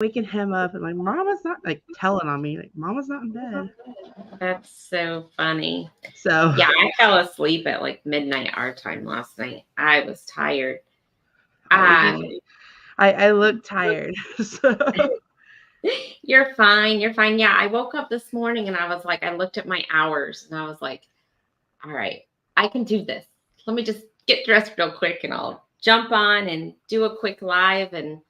waking him up and like, Mama's not like telling on me, like, Mama's not in bed. That's so funny. So Yeah, I fell asleep at like midnight our time last night. I was tired. Um, I look tired. So you're fine. You're fine. Yeah, I woke up this morning and I was like, I looked at my hours and I was like, all right, I can do this. Let me just get dressed real quick and I'll jump on and do a quick live. And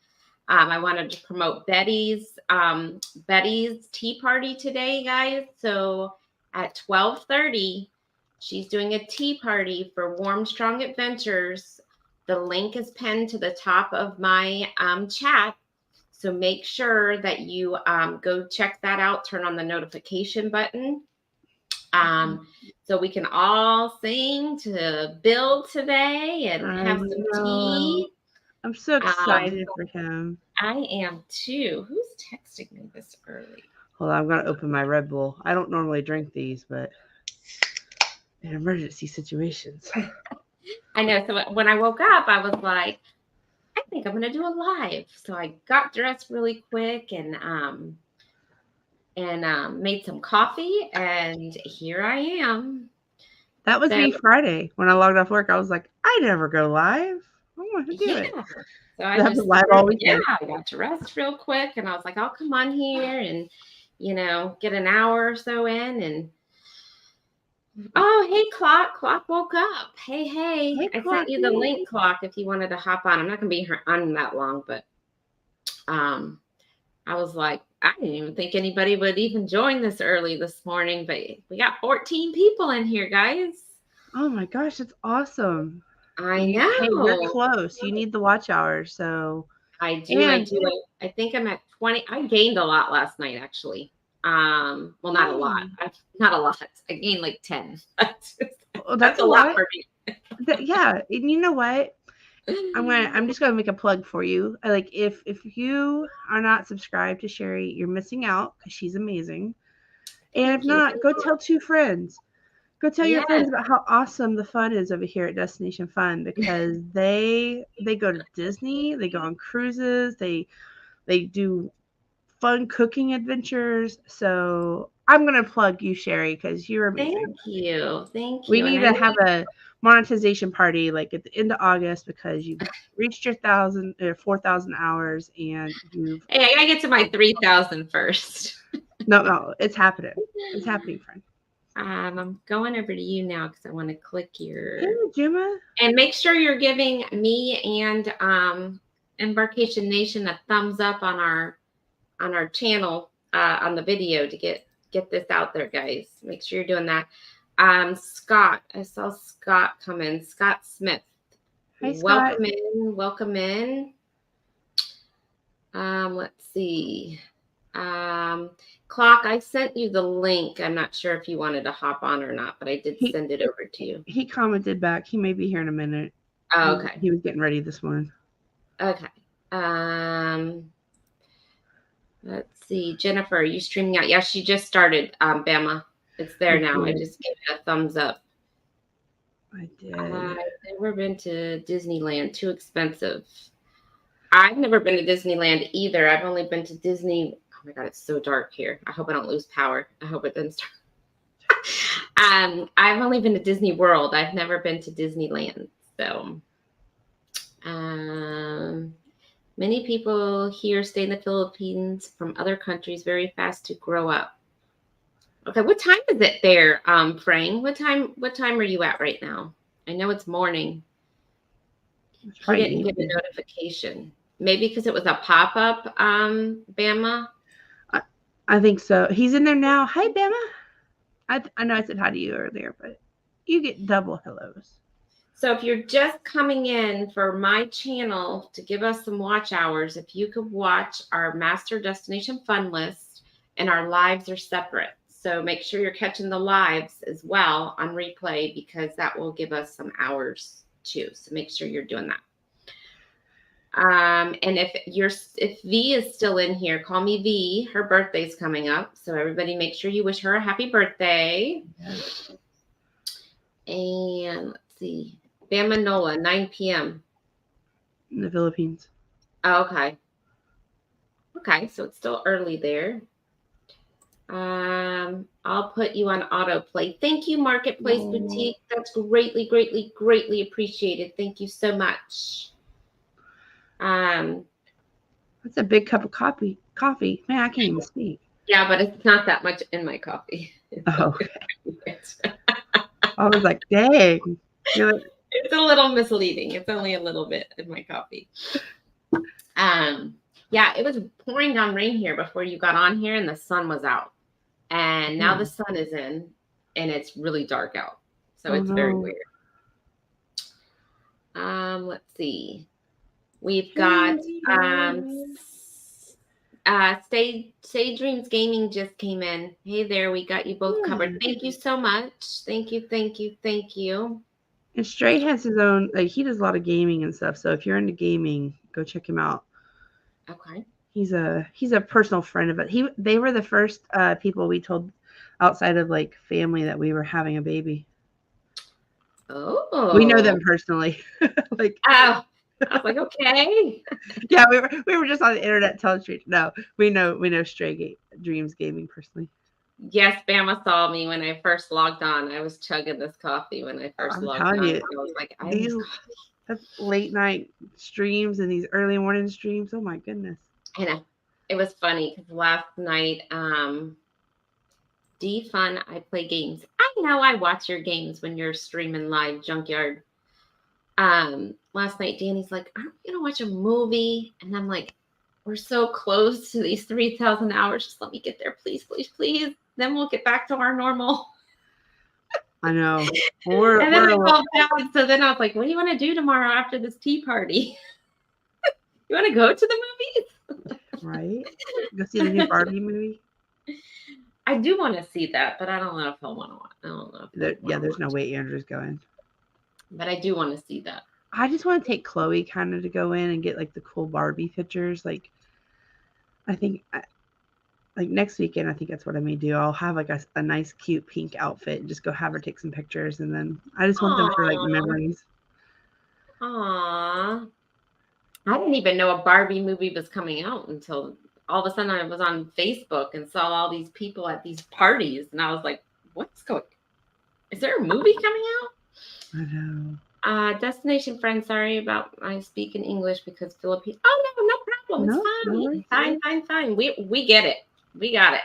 I wanted to promote Betty's tea party today, guys. So at 12:30, she's doing a tea party for Warm Strong Adventures. The link is pinned to the top of my chat. So make sure that you go check that out. Turn on the notification button. So we can all sing to Bill today and have some tea. I'm so excited for him. I am too. Who's texting me this early? Hold on, I'm gonna open my Red Bull. I don't normally drink these, but in emergency situations. I know. So when I woke up, I was like, I think I'm gonna do a live. So I got dressed really quick and made some coffee, and here I am. That was me Friday when I logged off work. I was like, I never go live. I want to do it. So I just live all weekend. I got dressed real quick, and I was like, I'll come on here and get an hour or so in. And oh, hey, Clock woke up. Hey, I sent you the link, Clock, if you wanted to hop on. I'm not gonna be on that long, but I was like, I didn't even think anybody would even join this early this morning, but we got 14 people in here, guys. Oh my gosh, it's awesome. I know. Hey, you're close. You need the watch hours, so I do. I think I'm at 20. I gained a lot last night, actually. Well, not a lot. Not a lot. I gained like 10. That's a lot for me. Yeah, and you know what? I'm just gonna make a plug for you. Like if you are not subscribed to Sherry, you're missing out because she's amazing. And if not, go tell 2 friends. Go tell your friends about how awesome the fun is over here at Destination Fun because they go to Disney, they go on cruises, they do fun cooking adventures. So I'm gonna plug you, Sherry, because you're amazing. Thank you. We need to have a monetization party like at the end of August because you've reached your 4,000 hours and you've. Hey, I gotta get to my 3,000 first. No, it's happening. It's happening, friend. I'm going over to you now because I want to click your. Hey, Gemma. And make sure you're giving me and Embarkation Nation a thumbs up on our channel on the video to get this out there, guys. Make sure you're doing that. Scott, I saw Scott come in. Scott Smith. Hi, Scott. Welcome in. Let's see. Clock, I sent you the link. I'm not sure if you wanted to hop on or not, but I did send it over to you. He commented back. He may be here in a minute. Oh, okay. He was getting ready this morning. Okay. Let's see. Jennifer, are you streaming out? Yeah, she just started, Bama. It's there now. I just gave it a thumbs up. I did. I've never been to Disneyland. Too expensive. I've never been to Disneyland either. I've only been to Disney. Oh my God, it's so dark here. I hope I don't lose power. I hope it doesn't start. I've only been to Disney World. I've never been to Disneyland. So, many people here stay in the Philippines from other countries very fast to grow up. Okay, what time is it there, Frank? What time are you at right now? I know it's morning. I didn't get a notification. Maybe because it was a pop-up, Bama. I think so. He's in there now. Hi, Bama. I know I said hi to you earlier, but you get double hellos. So if you're just coming in for my channel to give us some watch hours, if you could watch our Master Destination Fun List, and our lives are separate. So make sure you're catching the lives as well on replay because that will give us some hours too. So make sure you're doing that. And if V is still in here, call me V. Her birthday's coming up. So everybody make sure you wish her a happy birthday. Yes. And let's see. Bama Nola, 9 p.m. In the Philippines. Oh, okay. Okay, so it's still early there. I'll put you on autoplay. Thank you, Marketplace Boutique. That's greatly, greatly, greatly appreciated. Thank you so much. That's a big cup of coffee. Man, I can't even speak. Yeah, but it's not that much in my coffee. Oh, okay. I was like, dang. You're like, it's a little misleading. It's only a little bit in my coffee. Yeah, it was pouring down rain here before you got on here, and the sun was out. And now the sun is in, and it's really dark out. So it's very weird. Let's see. We've got Stay Dreams Gaming just came in. Hey there, we got you both covered. Thank you so much. Thank you, thank you, thank you. And Stray has his own, like, he does a lot of gaming and stuff. So if you're into gaming, go check him out. Okay. He's a personal friend of it. They were the first people we told outside of like family that we were having a baby. Oh. We know them personally. Like, oh. I was like, okay. Yeah, we were just on the internet telling straight. No, we know Stray Dreams Gaming personally. Yes, Bama saw me when I first logged on. I was chugging this coffee when I first logged on. I was like, these late night streams and these early morning streams. Oh my goodness. I know. It was funny because last night, D-Fun, I play games. I know I watch your games when you're streaming live, Junkyard. Last night, Danny's like, aren't we going to watch a movie? And I'm like, we're so close to these 3,000 hours. Just let me get there, please, please, please. Then we'll get back to our normal. I know. And then we called down. So then I was like, what do you want to do tomorrow after this tea party? You want to go to the movies? Right. Go see the new Barbie movie. I do want to see that, but I don't know if I'll want to watch. I don't know. There's no way Andrew's going. But I do want to see that. I just want to take Chloe kind of to go in and get like the cool Barbie pictures. Like, I think like next weekend, I think that's what I may do. I'll have like a nice, cute pink outfit and just go have her take some pictures. And then I just want them for like memories. Aww. I didn't even know a Barbie movie was coming out until all of a sudden I was on Facebook and saw all these people at these parties. And I was like, is there a movie coming out? I know. Destination friend, sorry about I speak in English because Philippine. Oh no problem. It's fine. Fine. We get it. We got it.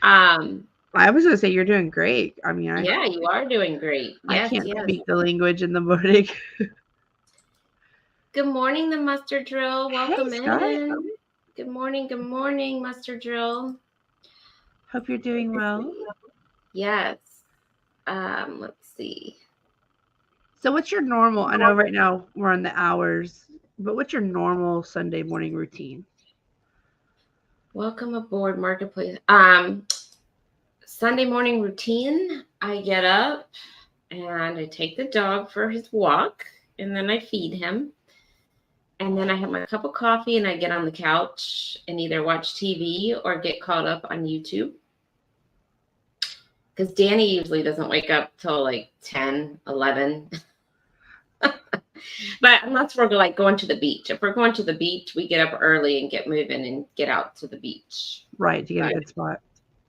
I was gonna say you're doing great. I mean, yeah, you are doing great. Yes, I can't speak the language in the morning. Good morning, the Mustard Drill. Welcome in. Good morning, Mustard Drill. Hope you're doing well. Yes. Let's see. So what's your normal? I know right now we're on the hours, but what's your normal Sunday morning routine? Welcome aboard, Marketplace. Sunday morning routine. I get up and I take the dog for his walk, and then I feed him. And then I have my cup of coffee and I get on the couch and either watch TV or get caught up on YouTube. Because Danny usually doesn't wake up till like 10, 11. But unless we're like going to the beach. If we're going to the beach, we get up early and get moving and get out to the beach. Right, to get a good spot.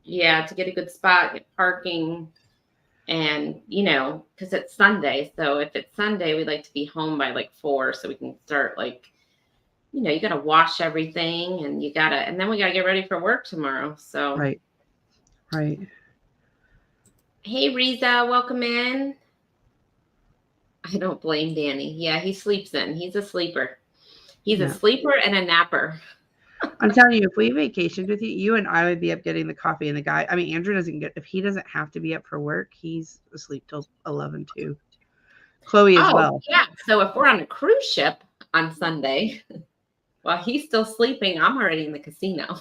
Yeah, to get a good spot, get parking. And, because it's Sunday. So if it's Sunday, we like to be home by like 4 so we can start like, you got to wash everything and then we got to get ready for work tomorrow. So. Right. Hey, Riza, welcome in. I don't blame Danny. Yeah, he sleeps in. He's a sleeper. He's a sleeper and a napper. I'm telling you, if we vacationed with you, you and I would be up getting the coffee, and Andrew if he doesn't have to be up for work, he's asleep till 11 too. Chloe as well. Yeah. So if we're on a cruise ship on Sunday, while he's still sleeping, I'm already in the casino.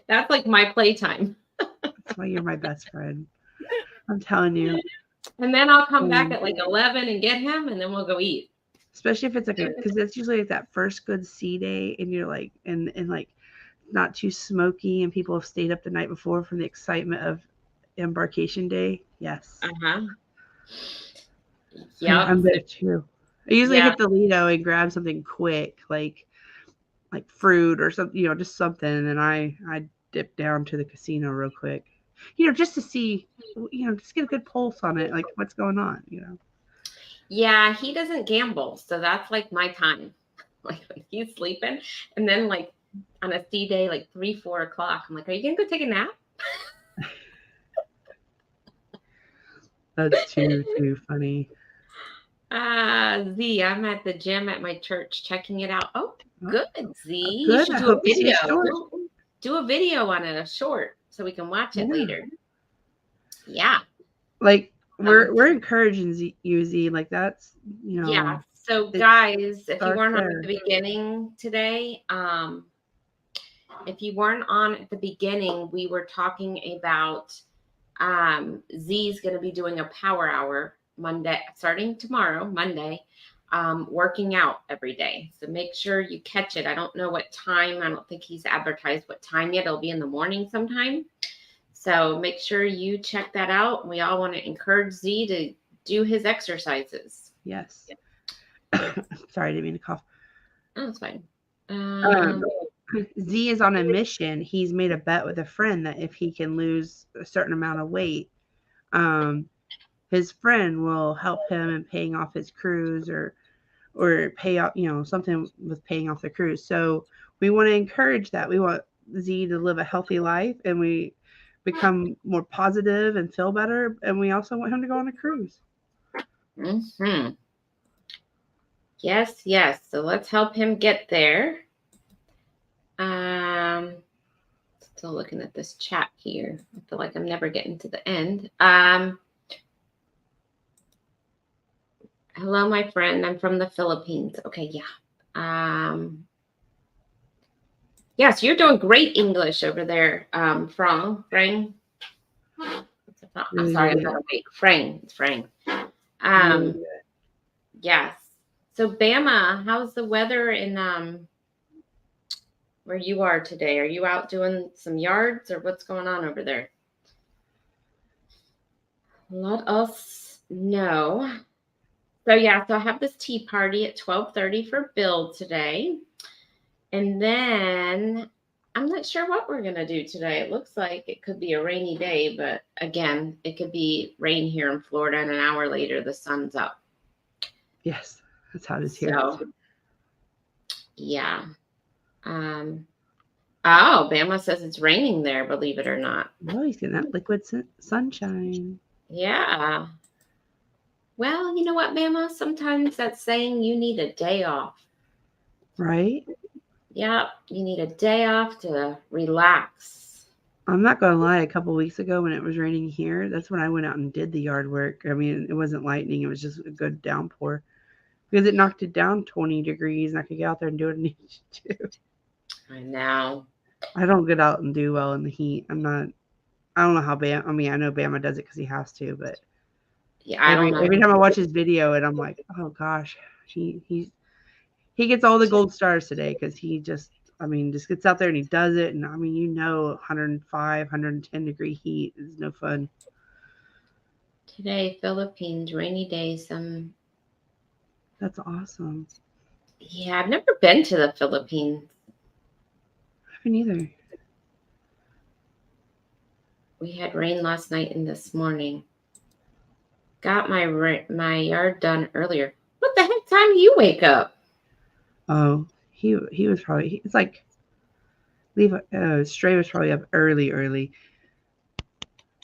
That's like my playtime. That's why you're my best friend. I'm telling you. And then I'll come back at like 11 and get him, and then we'll go eat. Especially if it's like because it's usually like that first good sea day, and you're like, and like not too smoky, and people have stayed up the night before from the excitement of embarkation day. Yes. Yeah, I'm there too. I usually hit the Lido and grab something quick, like like fruit or something, just something. And then I dip down to the casino real quick, just to see, just get a good pulse on it, like what's going on. Yeah, he doesn't gamble, so that's like my time. Like when he's sleeping, and then like on a C day, like 3-4 o'clock, I'm like, "Are you gonna go take a nap?" That's too funny. Z, I'm at the gym at my church checking it out. Oh, good, Z. You Good. should I do a hope to see video. a short. Do a video on it, a short, so we can watch it later. Yeah. Like we're encouraging you, Z. Like that's Yeah. So guys, if you weren't there. on at the beginning today, if you weren't on at the beginning, we were talking about Z's going to be doing a power hour Monday, starting tomorrow, Monday, working out every day. So make sure you catch it. I don't know what time. I don't think he's advertised what time yet. It'll be in the morning sometime. So make sure you check that out. We all want to encourage Z to do his exercises. Yes. Sorry, I didn't mean to cough. Oh, it's fine. Z is on a mission. He's made a bet with a friend that if he can lose a certain amount of weight, his friend will help him in paying off his cruise or pay out, something with paying off the cruise. So we want to encourage that. We want Z to live a healthy life, and we become more positive and feel better. And we also want him to go on a cruise. Mm-hmm. Yes. So let's help him get there. Still looking at this chat here. I feel like I'm never getting to the end. Hello, my friend. I'm from the Philippines. Okay, yeah. Yes, you're doing great English over there, Frang. I'm sorry, I'm not awake. Frang. It's Frang. Yes. So, Bama, how's the weather in where you are today? Are you out doing some yards, or what's going on over there? Let us know. So yeah, so I have this tea party at 12:30 for Bill today. And then I'm not sure what we're going to do today. It looks like it could be a rainy day, but again, it could be rain here in Florida, and an hour later the sun's up. Yes, that's how it is here. So, yeah. Oh, Bama says it's raining there, believe it or not. Oh, he's getting that liquid sunshine. Yeah. Well, you know what, Bama? Sometimes that's saying you need a day off. Right? Yeah, you need a day off to relax. I'm not going to lie. A couple of weeks ago when it was raining here, that's when I went out and did the yard work. I mean, it wasn't lightning. It was just a good downpour because it knocked it down 20 degrees and I could get out there and do what I needed to do. I know. I don't get out and do well in the heat. I don't know how Bama, I mean, I know Bama does it because he has to, but yeah, every time I watch his video and I'm like, oh gosh, he gets all the gold stars today because he just gets out there and he does it. And 105, 110 degree heat is no fun. Today, Philippines, rainy day. That's awesome. Yeah, I've never been to the Philippines. I haven't either. We had rain last night and this morning. Got my yard done earlier. What the heck time do you wake up? Oh, he was probably, it's like, Stray was probably up early.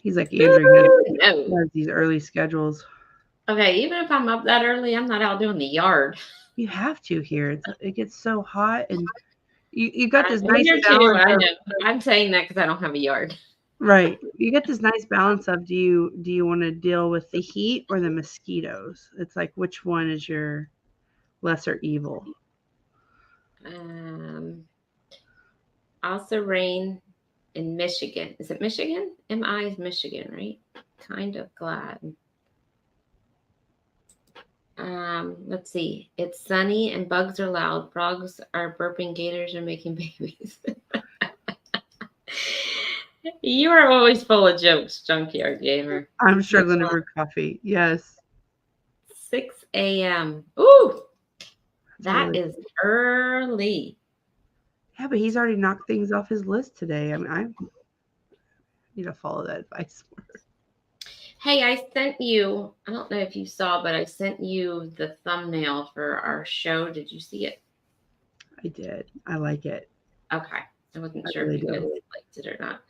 He's like Andrew, these early schedules. Okay, even if I'm up that early, I'm not out doing the yard. You have to here. It gets so hot, and you got this nice balance. I know. I'm saying that because I don't have a yard. Right. You get this nice balance of do you want to deal with the heat or the mosquitoes? It's like which one is your lesser evil? Also rain in Michigan. Is it Michigan? MI is Michigan, right? Kind of glad. Let's see. It's sunny and bugs are loud. Frogs are burping. Gators are making babies. You are always full of jokes, Junkyard Gamer. I'm struggling to brew coffee. Yes. 6 a.m. Ooh, that is early. Yeah, but he's already knocked things off his list today. I mean, I need to follow that advice more. Hey, I sent you, I don't know if you saw, but I sent you the thumbnail for our show. Did you see it? I did. I like it. Okay. I wasn't I sure really if you guys do. liked it or not.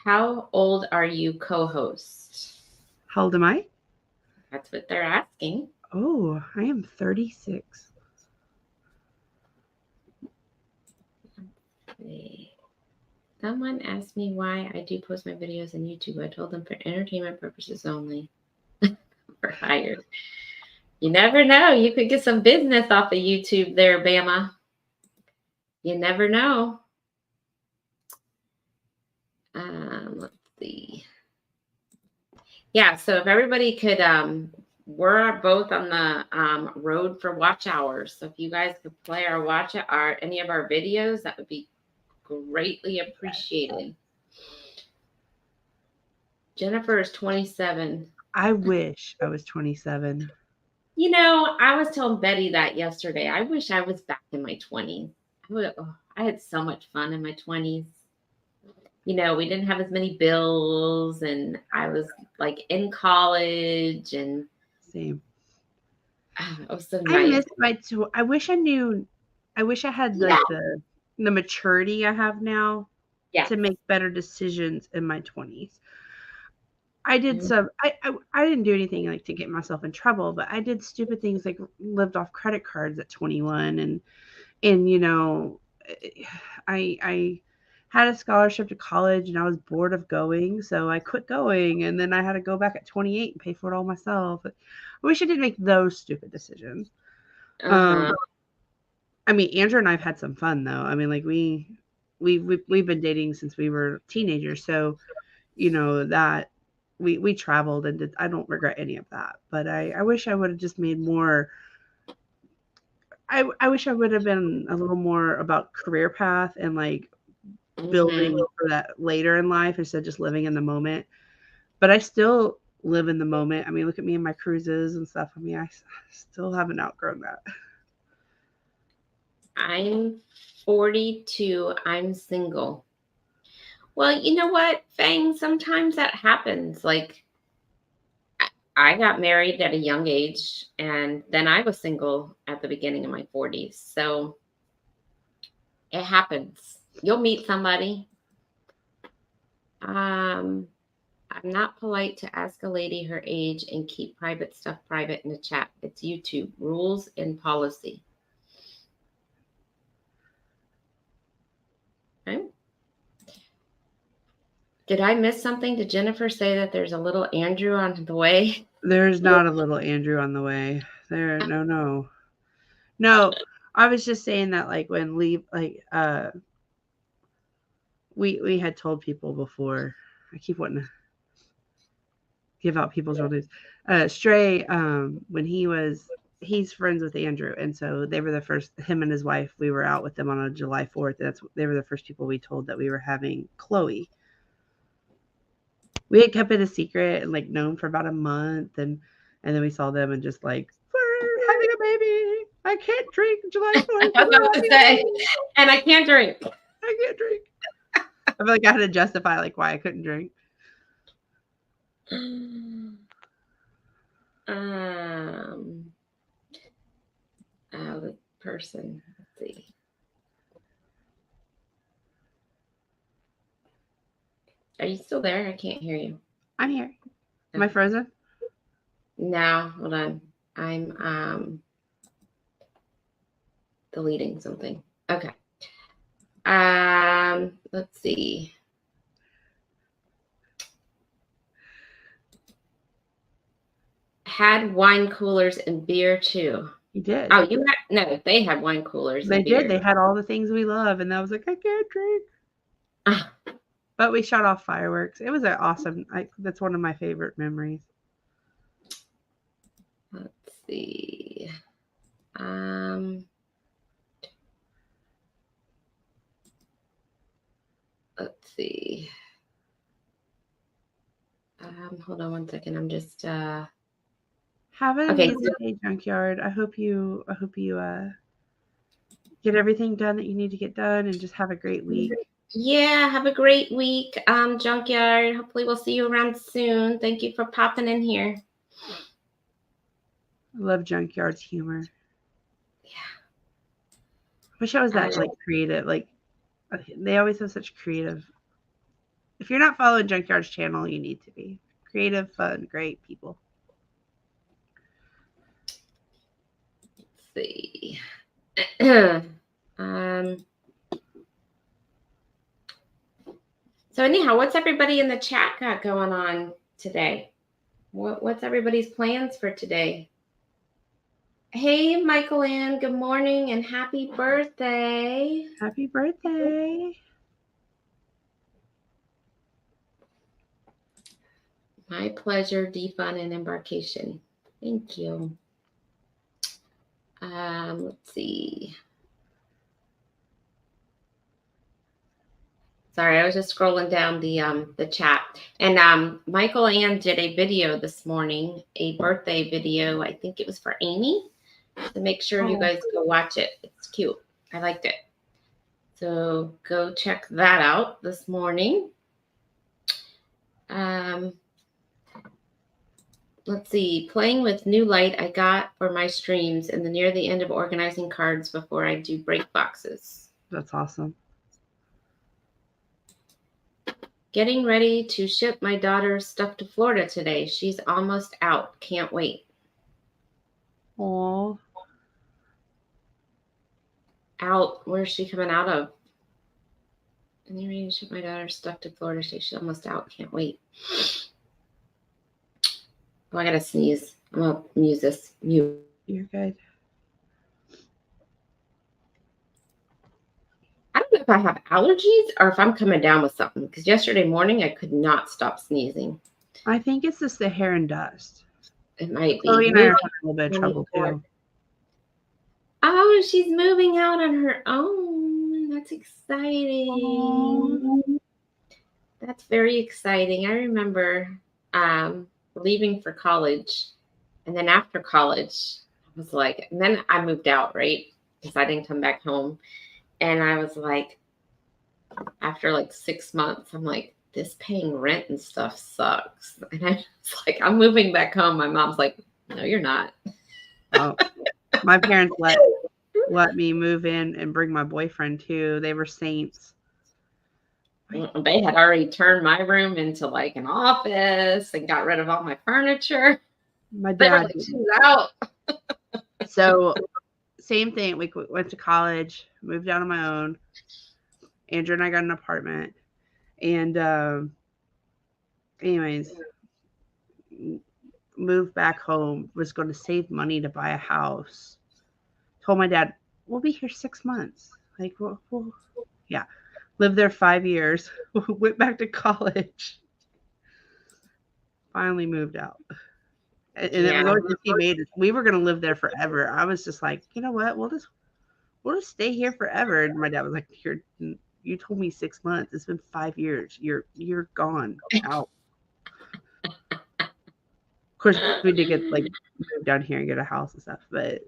How old are you, co-host? How old am I? That's what they're asking. Oh, I am 36. Someone asked me why I do post my videos on YouTube. I told them for entertainment purposes only. For hire. You never know. You could get some business off of YouTube there, Bama. You never know. Let's see. Yeah, so if everybody could, we're both on the road for watch hours. So if you guys could play any of our videos, that would be greatly appreciated. Jennifer is 27. I wish I was 27. You know, I was telling Betty that yesterday. I wish I was back in my 20s. I had so much fun in my 20s. You know, we didn't have as many bills, and I was like in college, and Same. it was so I nice. miss I wish I knew. I wish I had like the maturity I have now to make better decisions in my 20s. I did some. I didn't do anything like to get myself in trouble, but I did stupid things like lived off credit cards at 21, and you know, I had a scholarship to college and I was bored of going, so I quit going, and then I had to go back at 28 and pay for it all myself. I wish I didn't make those stupid decisions. I mean, Andrew and I've had some fun though. I mean, like we've been dating since we were teenagers, so you know that we traveled and I don't regret any of that. But I wish I would have just made more. I wish I would have been a little more about career path and like building for that later in life instead of just living in the moment. But I still live in the moment. I mean, look at me and my cruises and stuff. I mean, I still haven't outgrown that. I'm 42. I'm single. Well, you know what, Fang? Sometimes that happens. Like, I got married at a young age, and then I was single at the beginning of my 40s. So it happens. You'll meet somebody. I'm not polite to ask a lady her age and keep private stuff private in the chat. It's YouTube rules and policy. Okay. Did I miss something? Did Jennifer say that there's a little Andrew on the way? There's not a little Andrew on the way. No. I was just saying that like when we had told people before. I keep wanting to give out people's real names. Stray, when he's friends with Andrew, and so they were the first. Him and his wife, we were out with them on a July 4th. They were the first people we told that we were having Chloe. We had kept it a secret and like known for about a month, and then we saw them and just like we're having a baby. I can't drink July 4th. I was about to say, and I can't drink. I can't drink. I feel like I had to justify like why I couldn't drink. The person. Let's see. Are you still there? I can't hear you. I'm here. Am I frozen? No, hold on. I'm deleting something. Okay. Let's see. Had wine coolers and beer too. You did. Oh, you had no, they had wine coolers. They did. They had all the things we love, and I was like, I can't drink. But we shot off fireworks. It was an awesome. That's one of my favorite memories. Let's see. Let's see. Hold on one second. I'm just have an amazing day, Junkyard. I hope you get everything done that you need to get done and just have a great week. Yeah, have a great week, Junkyard. Hopefully we'll see you around soon. Thank you for popping in here. I love Junkyard's humor. Yeah. I wish I was that like creative. Like they always have such creative. If you're not following Junkyard's channel, you need to be. Creative, fun, great people. Let's see. So anyhow, what's everybody in the chat got going on today? What's everybody's plans for today? Hey, Michael Ann, good morning and happy birthday. Happy birthday. My pleasure, Defun and Embarkation. Thank you. Let's see. Sorry, I was just scrolling down the chat. And Michael Ann did a video this morning, a birthday video. I think it was for Amy. So make sure you guys go watch it. It's cute. I liked it. So go check that out this morning. Let's see. Playing with new light I got for my streams and near the end of organizing cards before I do break boxes. That's awesome. Getting ready to ship my daughter's stuff to Florida today. She's almost out. Can't wait. Aww. Out. Where's she coming out of? Getting ready to ship my daughter's stuff to Florida today. She's almost out. Can't wait. Oh, I gotta sneeze. I'm gonna use this. Mute. You're good. I don't know if I have allergies or if I'm coming down with something, because yesterday morning I could not stop sneezing. I think it's just the hair and dust. It might be. Chloe and I are having a little bit of trouble too. Oh, she's moving out on her own. That's exciting. Aww. That's very exciting. I remember leaving for college, and then after college, I was like, and then I moved out, right? Because I didn't come back home. And I was like, after like 6 months, I'm like, this paying rent and stuff sucks. And I was like, I'm moving back home. My mom's like, no, you're not. Oh, my parents let me move in and bring my boyfriend too. They were saints. They had already turned my room into like an office and got rid of all my furniture. My dad. Like, she's out. So same thing. We went to college, moved out on my own. Andrew and I got an apartment. And anyways, moved back home, was going to save money to buy a house. Told my dad, we'll be here 6 months. Like, we'll yeah. Lived there 5 years. Went back to college. Finally moved out. And it was always he made it. We were going to live there forever. I was just like, you know what? We'll just stay here forever. And my dad was like, you told me 6 months. It's been 5 years. You're gone out. Of course, we did get like move down here and get a house and stuff. But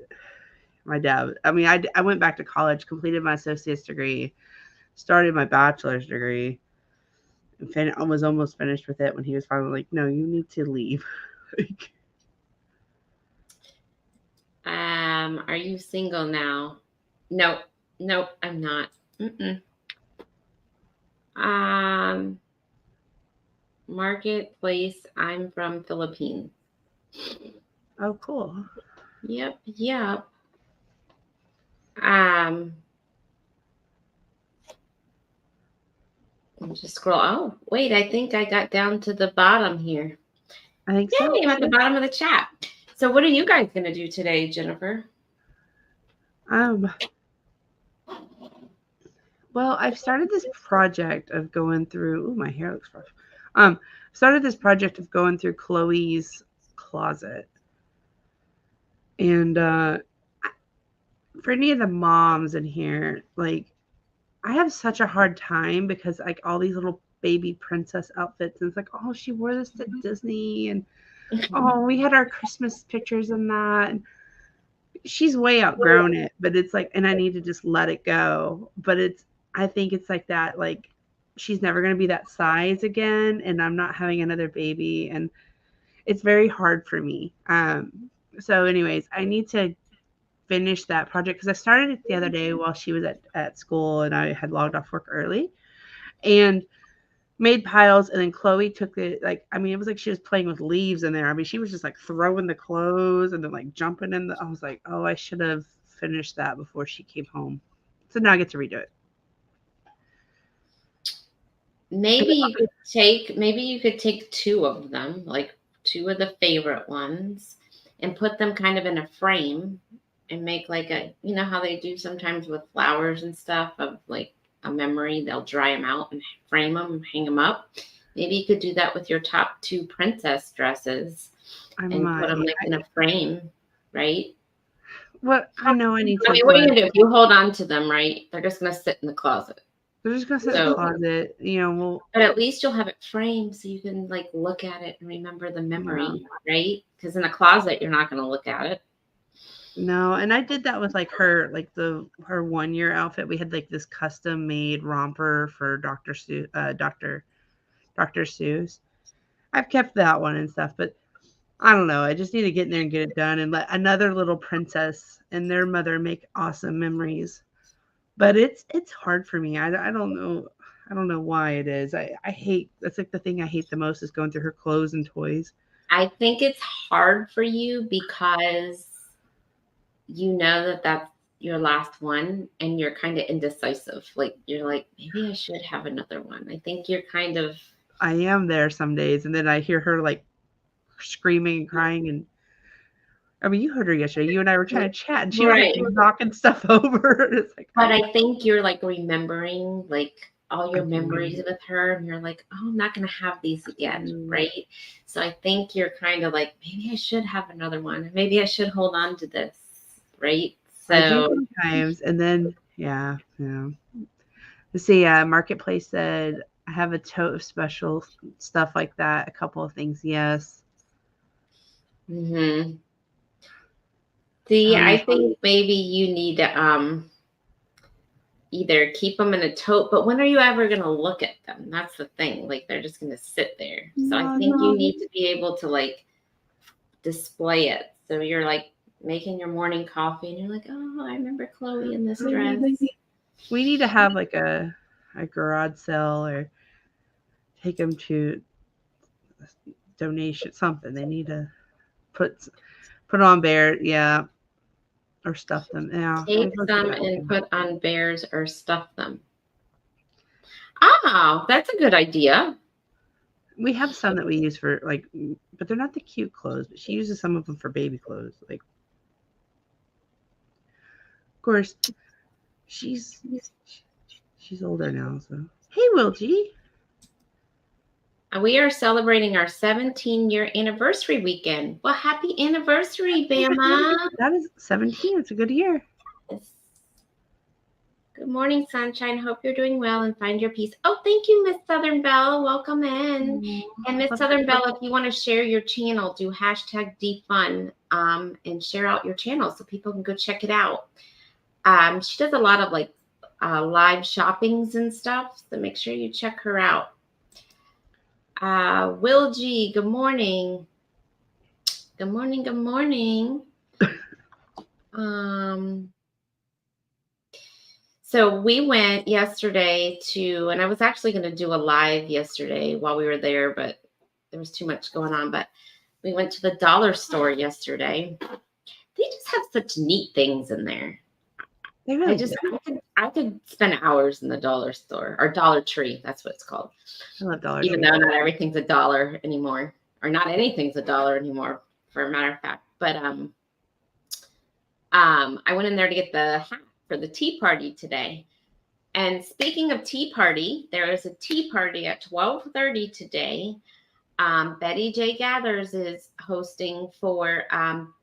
my dad, I mean, I went back to college, completed my associate's degree, started my bachelor's degree, and I was almost finished with it when he was finally like, no, you need to leave. Are you single now? Nope, I'm not. Marketplace, I'm from Philippines. Oh, cool. Yep. Just scroll. Oh, wait, I think I got down to the bottom here. I think so. I'm at the bottom of the chat. So what are you guys going to do today, Jennifer? Well, I've started this project of going through. Ooh, my hair looks rough. Started this project of going through Chloe's closet, and for any of the moms in here, like, I have such a hard time because like all these little baby princess outfits, and it's like, oh, she wore this to Disney, and oh, we had our Christmas pictures in that. And she's way outgrown it, but it's like, and I need to just let it go. But I think it's like that, like she's never going to be that size again, and I'm not having another baby, and it's very hard for me. So anyways, I need to finish that project because I started it the other day while she was at school, and I had logged off work early and made piles. And then Chloe took it, like, I mean, it was like she was playing with leaves in there. I mean, she was just like throwing the clothes and then like jumping in I was like, oh, I should have finished that before she came home. So now I get to redo it. Maybe you could take two of them, like two of the favorite ones, and put them kind of in a frame and make like a, you know how they do sometimes with flowers and stuff, of like a memory. They'll dry them out and frame them, hang them up. Maybe you could do that with your top two princess dresses and put them like in a frame, right? Well, I know I need to. I mean, what are you gonna do if you hold on to them, right? They're just gonna sit in the closet. They're just gonna sit in the closet, you know. Well, but at least you'll have it framed so you can like look at it and remember the memory, right? Because in a closet, you're not gonna look at it. No, and I did that with like her 1 year outfit. We had like this custom made romper for Dr. Seuss. I've kept that one and stuff, but I don't know. I just need to get in there and get it done and let another little princess and their mother make awesome memories. But it's hard for me. I don't know. I don't know why it is. I hate, that's like the thing I hate the most is going through her clothes and toys. I think it's hard for you because you know that that's your last one and you're kind of indecisive. Like you're like, maybe I should have another one. I think you're kind of. I am there some days, and then I hear her like screaming and crying, and I mean, you heard her yesterday. You and I were trying to chat, and she was like knocking stuff over. It's like, but I think you're like remembering like all your memories with her, and you're like, oh, I'm not gonna have these again, right? So I think you're kind of like, maybe I should have another one. Maybe I should hold on to this, right? So I do sometimes, and then yeah. Let's see. Marketplace said I have a tote of special stuff like that. A couple of things, yes. Mm-hmm. See, I think maybe you need to either keep them in a tote, but when are you ever going to look at them? That's the thing. Like they're just going to sit there. So I think you need to be able to like display it. So you're like making your morning coffee and you're like, oh, I remember Chloe in this dress. We need to have like a garage sale or take them to donation, something. They need to put on Bear, yeah, or stuff them. Yeah, take them and put on bears or stuff them. Oh, that's a good idea. We have some that we use for like, but they're not the cute clothes. But she uses some of them for baby clothes. Like, of course, she's older now. So hey, Will G. We are celebrating our 17-year anniversary weekend. Well, happy anniversary, Bama. That is 17. It's a good year. Good morning, sunshine. Hope you're doing well and find your peace. Oh, thank you, Miss Southern Belle. Welcome in. And Miss Southern Belle, if you want to share your channel, do #DFun and share out your channel so people can go check it out. She does a lot of like live shoppings and stuff, so make sure you check her out. Will G, good morning. Good morning, good morning. So we went yesterday and I was actually going to do a live yesterday while we were there, but there was too much going on. But we went to the dollar store yesterday. They just have such neat things in there. They really I could spend hours in the dollar store or Dollar Tree. That's what it's called. I love Dollar Tree. Even though not everything's $1 anymore, or not anything's $1 anymore, for a matter of fact. But I went in there to get the hat for the tea party today. And speaking of tea party, there is a tea party at 12:30 today. Betty J. Gathers is hosting for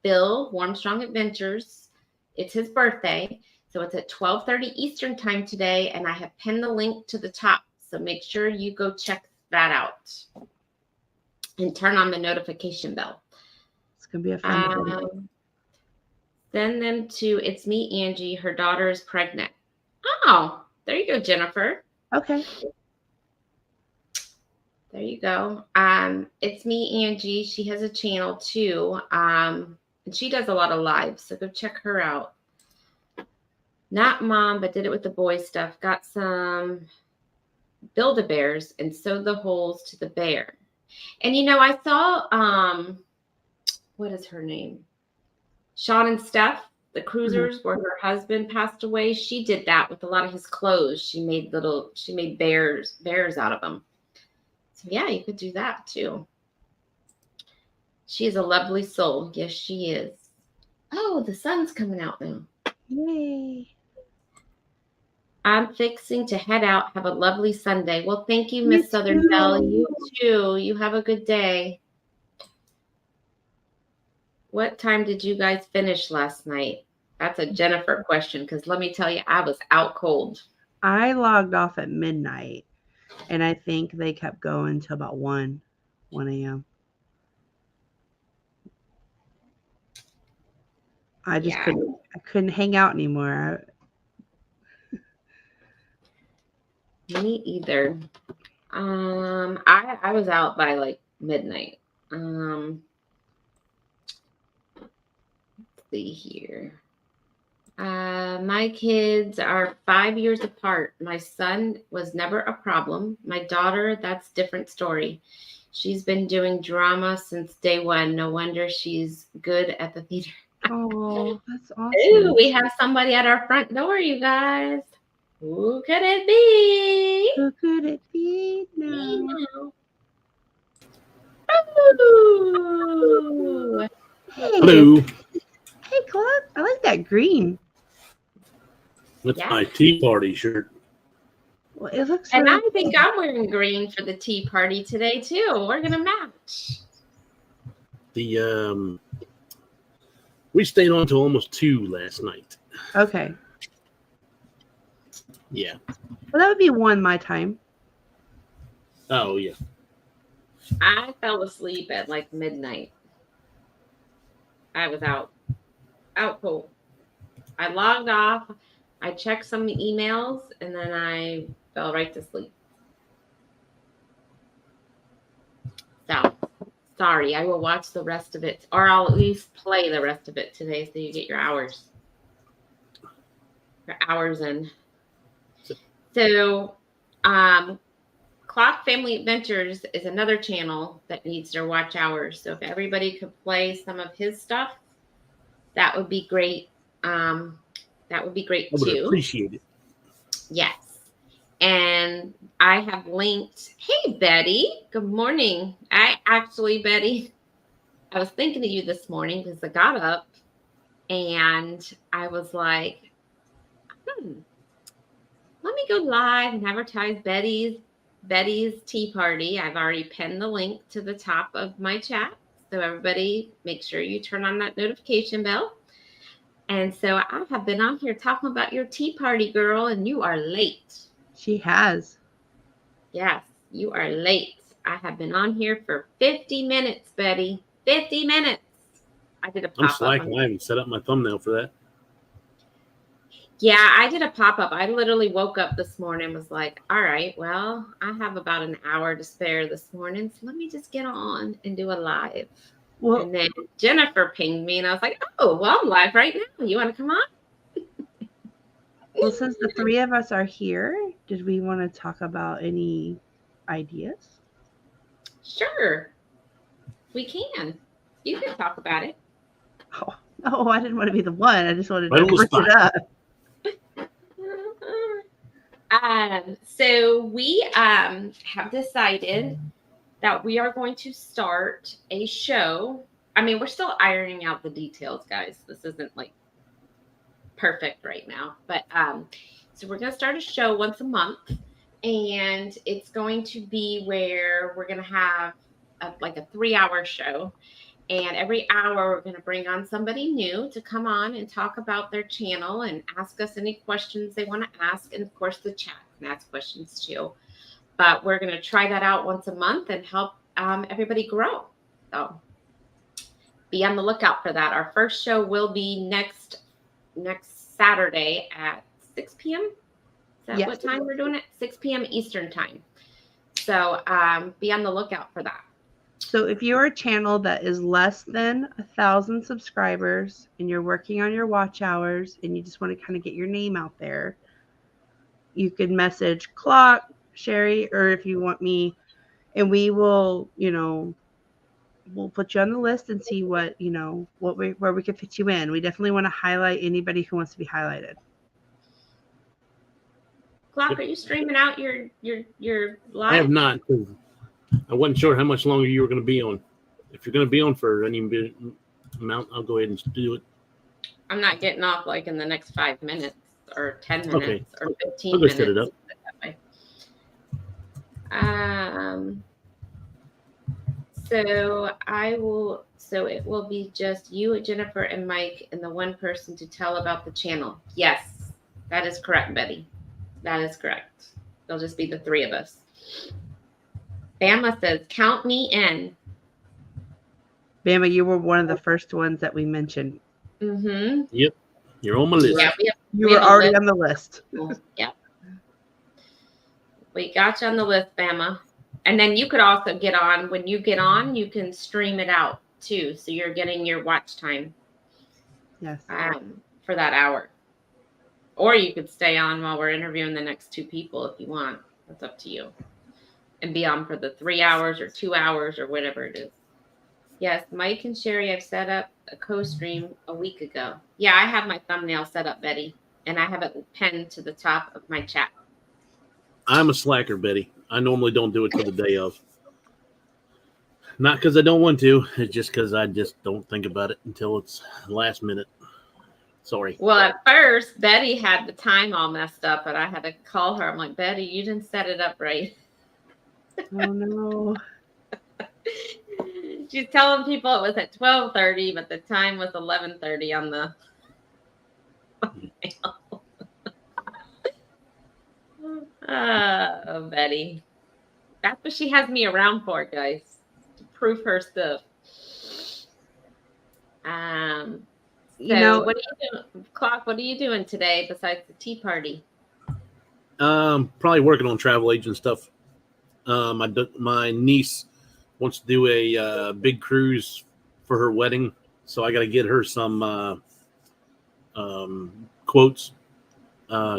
Bill Warmstrong Adventures. It's his birthday. So it's at 12:30 Eastern time today, and I have pinned the link to the top. So make sure you go check that out and turn on the notification bell. It's going to be a fun day. Send them to It's Me, Angie. Her daughter is pregnant. Oh, there you go, Jennifer. Okay. There you go. It's Me, Angie. She has a channel too. And she does a lot of lives, so go check her out. Not mom, but did it with the boy stuff. Got some Build-A-Bears and sewed the holes to the bear. And I saw what is her name? Sean and Steph, the cruisers, where her husband passed away. She did that with a lot of his clothes. She made bears out of them. So yeah, you could do that too. She is a lovely soul. Yes, she is. Oh, the sun's coming out now. Yay. I'm fixing to head out. Have a lovely Sunday. Well, thank you, Miss Southern Belle. You too. You have a good day. What time did you guys finish last night? That's a Jennifer question, because let me tell you, I was out cold. I logged off at midnight, and I think they kept going until about 1 a.m. I just couldn't hang out anymore. Me either. I was out by like midnight. Let's see here. My kids are 5 years apart. My son was never a problem. My daughter, that's a different story. She's been doing drama since day one. No wonder she's good at the theater. Oh, that's awesome. Ooh, we have somebody at our front door, you guys. Who could it be? Who could it be now? Ooh. Hey. Hello. Hey, Clark. I like that green. That's my Tea Party shirt. Well, it looks. And really I think I'm wearing green for the tea party today too. We're gonna match. We stayed on till almost 2 last night. Okay. Yeah. Well, that would be 1 my time. Oh yeah. I fell asleep at like midnight. I was out cold. I logged off. I checked some emails and then I fell right to sleep. So sorry, I will watch the rest of it, or I'll at least play the rest of it today so you get your hours. Your hours in. So Clock Family Adventures is another channel that needs their watch hours. So if everybody could play some of his stuff, that would be great. That would be great too. I would appreciate it. Yes. And I have linked. Hey, Betty. Good morning. Betty, I was thinking of you this morning because I got up and I was like, let me go live and advertise Betty's tea party. I've already pinned the link to the top of my chat. So everybody, make sure you turn on that notification bell. And so I have been on here talking about your tea party, girl, and you are late. She has. Yes, you are late. I have been on here for 50 minutes, Betty. 50 minutes. I did a pop-up. I'm slacking. I haven't set up my thumbnail for that. Yeah, I did a pop-up. I literally woke up this morning and was like, all right, well, I have about an hour to spare this morning. So let me just get on and do a live. Well, and then Jennifer pinged me and I was like, oh, well, I'm live right now. You want to come on? Well, since the 3 of us are here, did we want to talk about any ideas? Sure. We can. You can talk about it. Oh, I didn't want to be the one. I just wanted to push it up. So we have decided that we are going to start a show. I mean, we're still ironing out the details, guys. This isn't like perfect right now, but so we're going to start a show once a month, and it's going to be where we're going to have a 3-hour show. And every hour, we're going to bring on somebody new to come on and talk about their channel and ask us any questions they want to ask. And, of course, the chat can ask questions, too. But we're going to try that out once a month and help everybody grow. So be on the lookout for that. Our first show will be next Saturday at 6 p.m. Is that Yes. what time we're doing it? 6 p.m. Eastern time. So be on the lookout for that. So if you're a channel that is less than 1,000 subscribers and you're working on your watch hours and you just want to kind of get your name out there, you can message Clock, Sherry, or if you want me, and we will, we'll put you on the list and see what, where we can fit you in. We definitely want to highlight anybody who wants to be highlighted. Clock, are you streaming out your live? I have not, because I wasn't sure how much longer you were going to be on. If you're going to be on for any amount, I'll go ahead and do it. I'm not getting off like in the next 5 minutes or 10 minutes Okay. or 15 I'll go minutes. set it up. So it will be just you, Jennifer, and Mike, and the one person to tell about the channel. Yes, that is correct, Betty. That is correct. There'll just be the three of us. Bama says, count me in. Bama, you were one of the first ones that we mentioned. Mm-hmm. Yep. You're on my list. Yeah, You were already on the list. Yep. We got you on the list, Bama. And then you could also get on. When you get on, you can stream it out too. So you're getting your watch time Yes. for that hour. Or you could stay on while we're interviewing the next two people if you want. That's up to you. And be on for the 3 hours or 2 hours or whatever it is. Yes, Mike and Sherry, I've set up a co-stream a week ago. Yeah, I have my thumbnail set up, Betty. And I have it pinned to the top of my chat. I'm a slacker, Betty. I normally don't do it till the day of. Not because I don't want to. It's just because I just don't think about it until it's last minute. Sorry. Well, at first, Betty had the time all messed up, but I had to call her. I'm like, Betty, you didn't set it up right. Oh, no. She's telling people it was at 12:30, but the time was 11:30 on the Oh, Betty. That's what she has me around for, guys. To prove her stuff. So what are you doing? Clock, what are you doing today besides the tea party? Probably working on travel agent stuff. My niece wants to do a big cruise for her wedding, so I got to get her some quotes.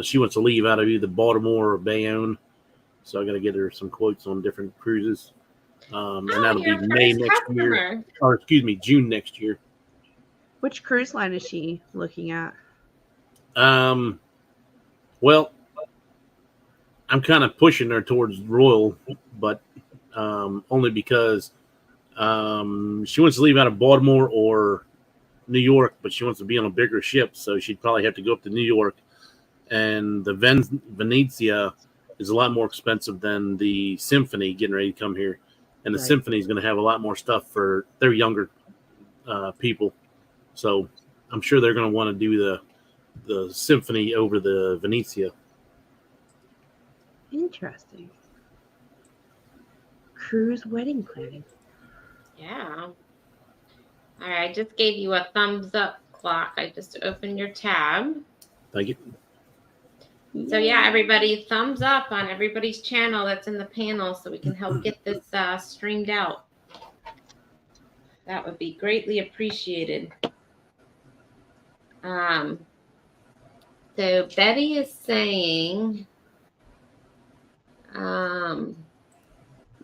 She wants to leave out of either Baltimore or Bayonne, so I got to get her some quotes on different cruises. And that'll be May next year, or excuse me, June next year. Which cruise line is she looking at? Well, I'm kind of pushing her towards Royal, but only because she wants to leave out of Baltimore or New York, but she wants to be on a bigger ship, so she'd probably have to go up to New York. And the Venezia is a lot more expensive than the Symphony getting ready to come here. And the Symphony is going to have a lot more stuff for their younger people. So I'm sure they're going to want to do the Symphony over the Venezia. Interesting. Cruise wedding planning. Yeah. All right. I just gave you a thumbs up, Clock. I just opened your tab. Thank you. So yeah, everybody, thumbs up on everybody's channel that's in the panel so we can help get this streamed out. That would be greatly appreciated. So Betty is saying,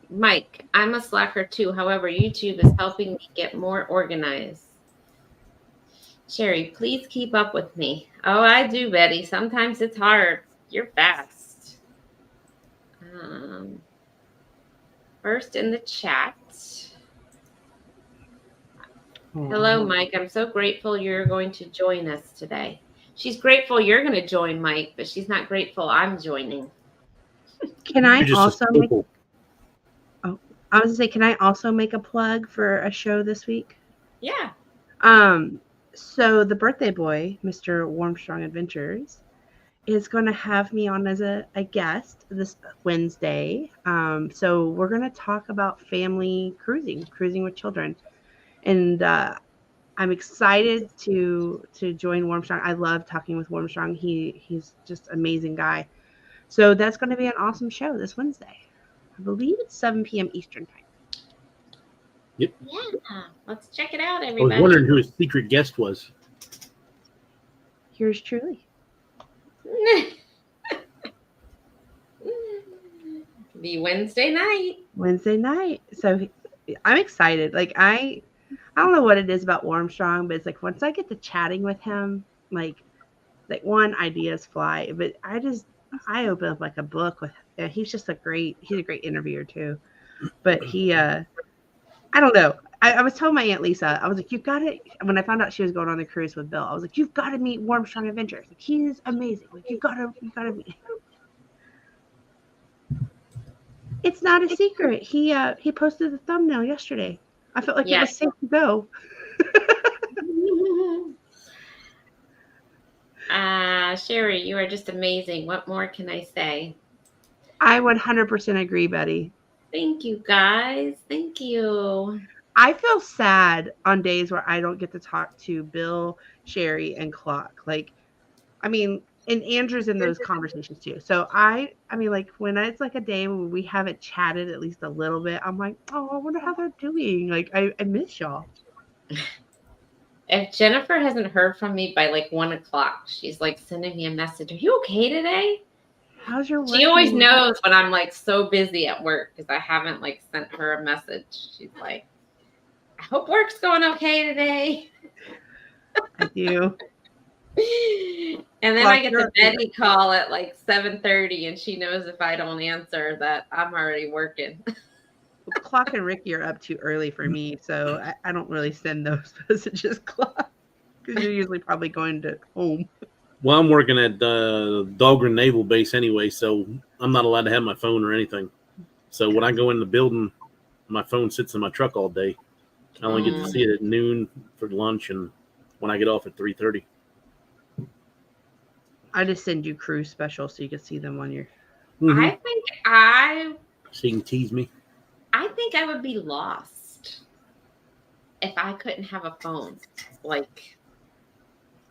Mike, I'm a slacker too. However, YouTube is helping me get more organized. Sherry, please keep up with me. Oh, I do, Betty. Sometimes it's hard. You're fast. First in the chat. Hello, Mike. I'm so grateful you're going to join us today. She's grateful you're going to join, Mike, but she's not grateful I'm joining. Can I also make? Oh, I was gonna say, can I also make a plug for a show this week? Yeah. So the birthday boy, Mr. Warmstrong Adventures, is going to have me on as a guest this Wednesday. So we're going to talk about family cruising with children. And I'm excited to join Warmstrong. I love talking with Warmstrong. He's just an amazing guy. So that's going to be an awesome show this Wednesday. I believe it's 7 p.m. Eastern time. Yep. Yeah, let's check it out, I was everybody. wondering who his secret guest was. Yours truly. Be Wednesday night. Wednesday night. So I'm excited. Like I don't know what it is about Warmstrong, but it's like once I get to chatting with him, like one, ideas fly. But I open up like a book with. He's a great interviewer too. But I don't know. I was telling my Aunt Lisa, I was like, you've got to. When I found out she was going on the cruise with Bill, I was like, you've got to meet Warmstrong Adventures. Like he's amazing. Like you got to meet him. It's not a secret. He posted the thumbnail yesterday. I felt like it was safe to go. Sherry, you are just amazing. What more can I say? I 100% agree, Betty. Thank you, guys. Thank you. I feel sad on days where I don't get to talk to Bill, Sherry, and Clock. Like, I mean, and Andrew's in those conversations too. So I mean, like when it's like a day when we haven't chatted at least a little bit, I'm like, oh, I wonder how they're doing. Like, I miss y'all. If Jennifer hasn't heard from me by like 1 o'clock, she's like sending me a message. Are you okay today? How's your work? She always knows when I'm like so busy at work because I haven't like sent her a message. She's like, I hope work's going okay today. I do. And then I get the Betty call at like 7:30 and she knows if I don't answer that I'm already working. Clock and Ricky are up too early for me, so I don't really send those messages, Clock, because you're usually probably going to home. Well, I'm working at Dahlgren Naval Base anyway, so I'm not allowed to have my phone or anything. So when I go in the building, my phone sits in my truck all day. I only get to see it at noon for lunch and when I get off at 3:30. I just send you cruise specials so you can see them on your. Mm-hmm. So you can tease me. I think I would be lost if I couldn't have a phone. Like,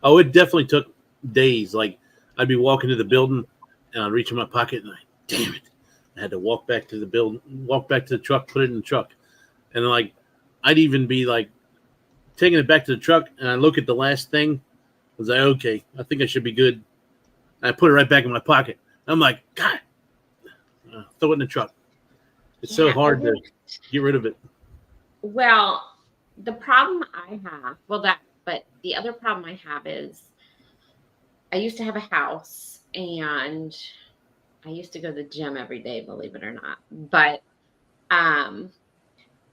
oh, it definitely took days. Like, I'd be walking to the building and I'd reach in my pocket and damn it, I had to walk back to the building, walk back to the truck, put it in the truck, and then, like, I'd even be like taking it back to the truck and I look at the last thing. I was like, okay, I think I should be good. And I put it right back in my pocket. I'm like, God, throw it in the truck. It's so hard to get rid of it. Well, the problem I have, but the other problem I have is I used to have a house and I used to go to the gym every day, believe it or not. But I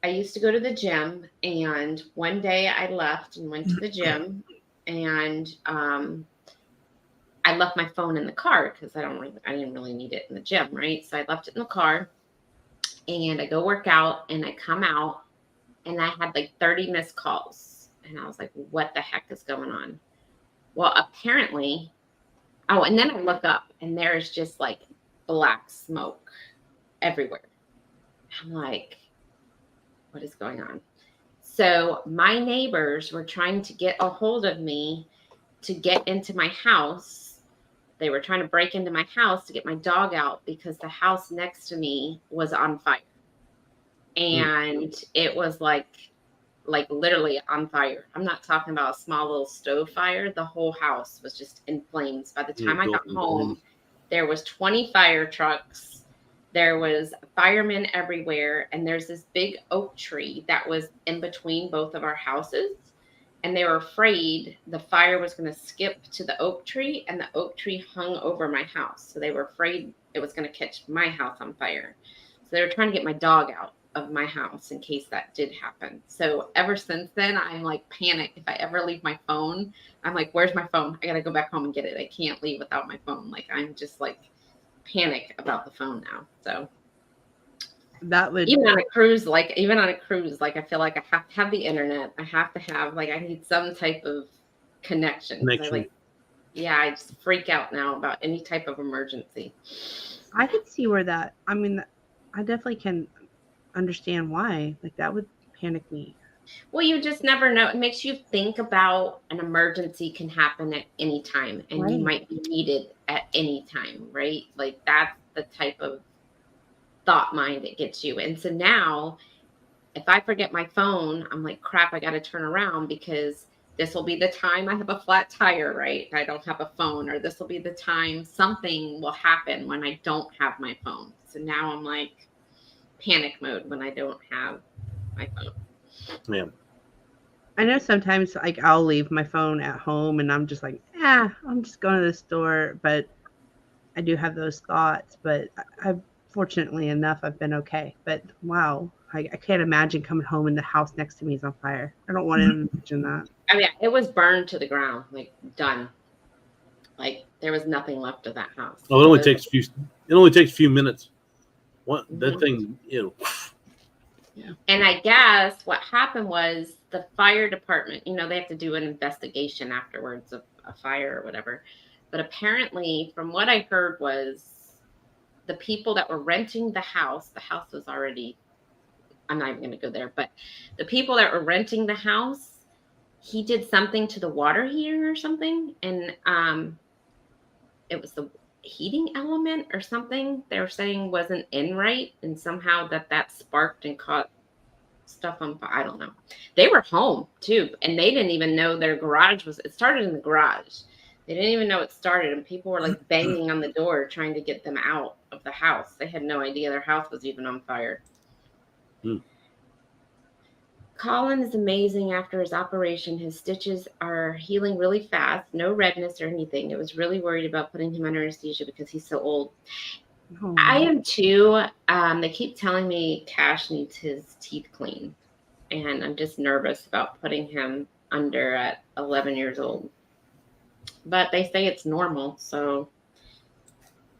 used to go to the gym and one day I left and went to the gym and I left my phone in the car because I didn't really need it in the gym, right? So I left it in the car. And I go work out and I come out and I had like 30 missed calls. And I was like, what the heck is going on? Well, apparently, and then I look up and there's just like black smoke everywhere. I'm like, what is going on? So my neighbors were trying to get a hold of me to get into my house. They were trying to break into my house to get my dog out because the house next to me was on fire. And it was like literally on fire. I'm not talking about a small little stove fire. The whole house was just in flames. By the time I got home, there was 20 fire trucks. There was firemen everywhere. And there's this big oak tree that was in between both of our houses. And they were afraid the fire was going to skip to the oak tree and the oak tree hung over my house. So they were afraid it was going to catch my house on fire. So they were trying to get my dog out of my house in case that did happen. So ever since then, I'm like panicked. If I ever leave my phone, I'm like, where's my phone? I got to go back home and get it. I can't leave without my phone. Like I'm just like panic about the phone now. So that would even on a cruise, like I feel like I have to have the internet. I have to have I need some type of connection. I just freak out now about any type of emergency. I can see where I definitely can understand why. Like that would panic me. Well, you just never know. It makes you think about an emergency can happen at any time and you Right. might be needed at any time, right? Like that's the type of thought mind it gets you. And so now if I forget my phone, I'm like, crap, I got to turn around because this will be the time I have a flat tire, right? I don't have a phone, or this will be the time something will happen when I don't have my phone. So now I'm like panic mode when I don't have my phone. Yeah. I know sometimes like I'll leave my phone at home and I'm just like, I'm just going to the store. But I do have those thoughts. But I've fortunately enough, I've been okay. But wow, I can't imagine coming home and the house next to me is on fire. I don't want to imagine that. I mean, it was burned to the ground, like done. Like there was nothing left of that house. Oh, it only takes a few minutes. What that thing, Yeah. And I guess what happened was the fire department, they have to do an investigation afterwards of a fire or whatever. But apparently, from what I heard, was the people that were renting the house was already, I'm not even going to go there, but the people that were renting the house, he did something to the water heater or something. And it was the heating element or something they were saying wasn't in right. And somehow that sparked and caught stuff on fire. I don't know. They were home too, and they didn't even know their garage it started in the garage. They didn't even know it started, and people were like banging on the door trying to get them out of the house. They had no idea their house was even on fire. Colin is amazing after his operation. His stitches are healing really fast, no redness or anything. I was really worried about putting him under anesthesia because he's so old. Oh. I am too. They keep telling me Cash needs his teeth cleaned, and I'm just nervous about putting him under at 11 years old. But they say it's normal, so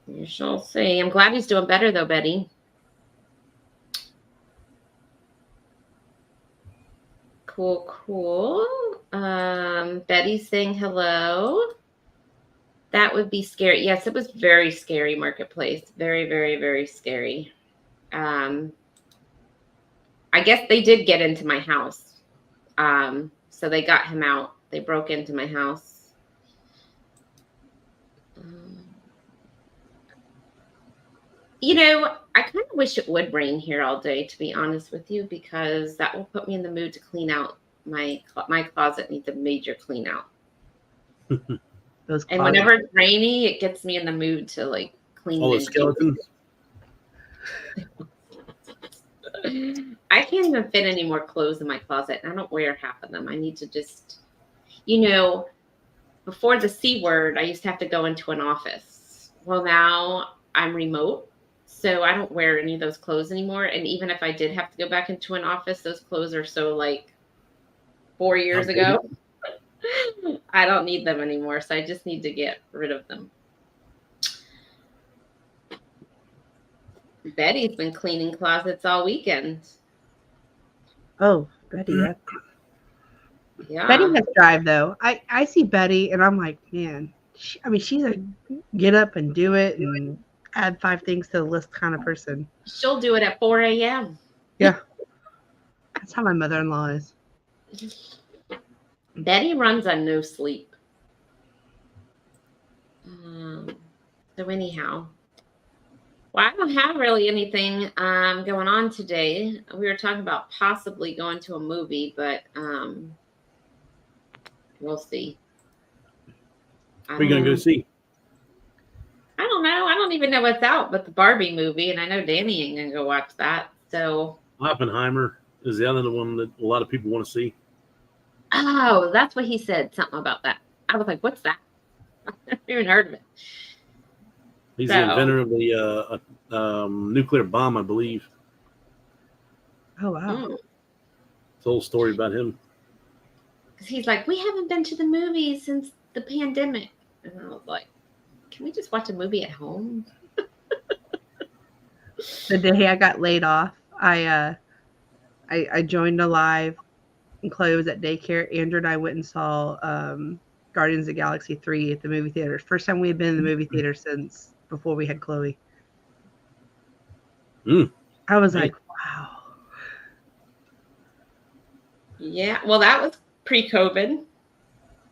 you shall see. I'm glad he's doing better though, Betty. Cool. Betty's saying hello. That would be scary. Yes, it was very scary, Marketplace. Very, very, very scary. I guess they did get into my house. So they got him out. They broke into my house. I kind of wish it would rain here all day, to be honest with you, because that will put me in the mood to clean out my closet. Needs a major clean out. And whenever it's rainy, it gets me in the mood to like clean all the skeletons. I can't even fit any more clothes in my closet. I don't wear half of them. I need to just, before the C word, I used to have to go into an office. Well, now I'm remote, so I don't wear any of those clothes anymore. And even if I did have to go back into an office, those clothes are so like 4 years ago. I don't need them anymore, so I just need to get rid of them. Betty's been cleaning closets all weekend. Oh, Betty. Yeah. Betty has drive though. I see Betty and I'm like, man, she's a get up and do it and add 5 things to the list kind of person. She'll do it at 4 a.m. Yeah. That's how my mother-in-law is. Betty runs on no sleep. So anyhow, well, I don't have really anything going on today. We were talking about possibly going to a movie, but we'll see. What are you going to go see? I don't know. I don't even know what's out but the Barbie movie, and I know Danny ain't going to go watch that. So Oppenheimer is the other one that a lot of people want to see. Oh, that's what he said. Something about that. I was like, what's that? I haven't even heard of it. He's the inventor of the nuclear bomb, I believe. Oh, wow. It's a whole story about him. Because he's like, we haven't been to the movies since the pandemic. And I was like, can we just watch a movie at home? The day I got laid off, I joined a live, and Chloe was at daycare. Andrew and I went and saw Guardians of the Galaxy 3 at the movie theater. First time we had been in the movie theater since before we had Chloe. I was like, wow. Yeah. Well, that was pre-COVID,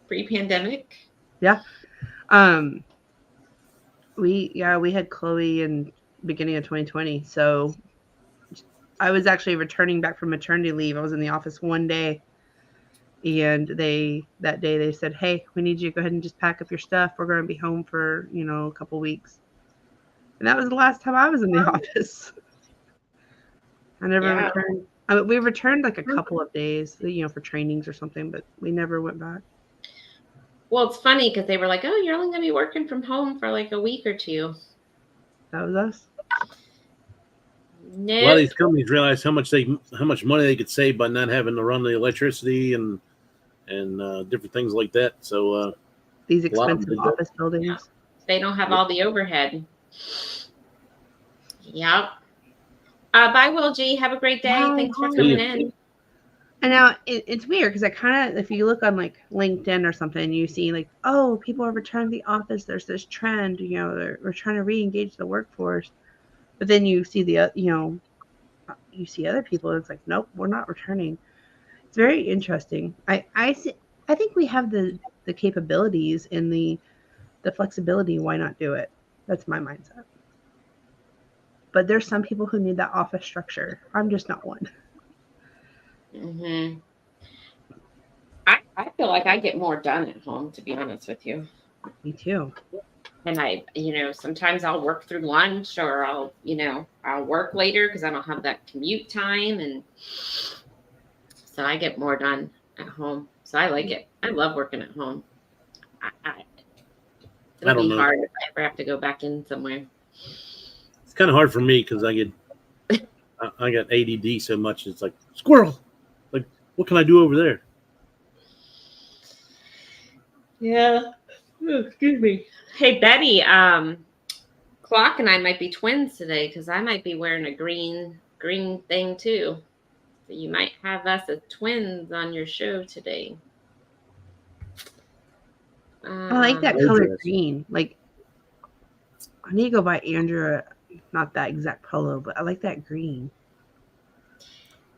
pre-pandemic. Yeah. We had Chloe in beginning of 2020. So I was actually returning back from maternity leave. I was in the office one day, and that day they said, "Hey, we need you to go ahead and just pack up your stuff. We're going to be home for, a couple weeks." And that was the last time I was in the office. I never returned. We returned like a couple of days, for trainings or something, but we never went back. Well, it's funny because they were like, "Oh, you're only going to be working from home for like a week or two." That was us. Nope. A lot of these companies realize how much money they could save by not having to run the electricity and different things like that. So these expensive office buildings. Yeah. They don't have all the overhead. Yep. Bye, Will G. Have a great day. Thanks for coming in. And now it's weird because I kind of, if you look on like LinkedIn or something, you see like, oh, people are returning to the office. There's this trend, we're trying to re-engage the workforce. But then you see you see other people. And it's like, nope, we're not returning. It's very interesting. I think we have the capabilities and the flexibility. Why not do it? That's my mindset. But there's some people who need that office structure. I'm just not one. Mm-hmm. I feel like I get more done at home, to be honest with you. Me too. And I, sometimes I'll work through lunch, or I'll work later because I don't have that commute time. And so I get more done at home. So I like it. I love working at home. It'll be hard if I ever have to go back in somewhere. It's kind of hard for me because I got ADD so much. It's like, squirrel. Like, what can I do over there? Yeah. Oh, excuse me. Hey, Betty, Clock and I might be twins today because I might be wearing a green thing too. So you might have us as twins on your show today. I like that color green. Like, I need to go buy Andrew, not that exact polo, but I like that green.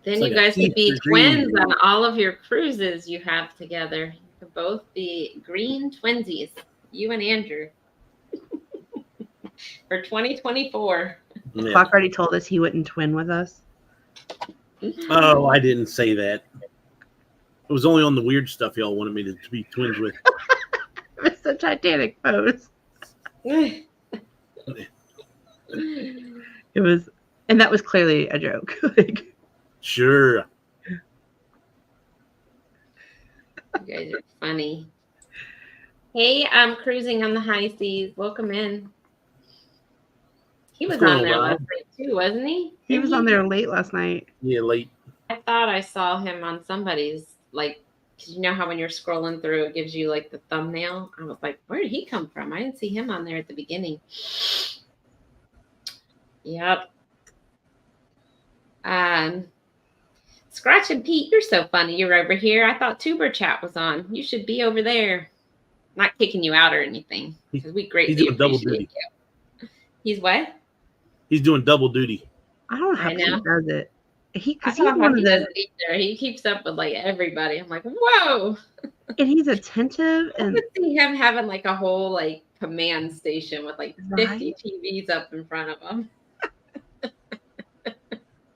Then you guys could be twins on all of your cruises you have together. You could both be green twinsies, you and Andrew, for 2024. Yeah. Clock already told us he wouldn't twin with us. Oh, I didn't say that. It was only on the weird stuff y'all wanted me to be twins with. It's the Titanic pose. It was, and that was clearly a joke. Sure. You guys are funny. Hey, I'm cruising on the high seas. Welcome in. He was on there last night too, wasn't he? He was on there late last night. Yeah, late. I thought I saw him on somebody's, like, because you know how when you're scrolling through, it gives you like the thumbnail. I was like, where did he come from? I didn't see him on there at the beginning. Yep. Scratch and Pete, you're so funny. You're over here. I thought Tuber Chat was on. You should be over there. Not kicking you out or anything, because we greatly appreciate double duty. You. He's what? He's doing double duty. I don't know how he does it. He keeps up with like everybody. I'm like, whoa. And he's attentive. I could see him having like a whole like command station with like 50 TVs up in front of him.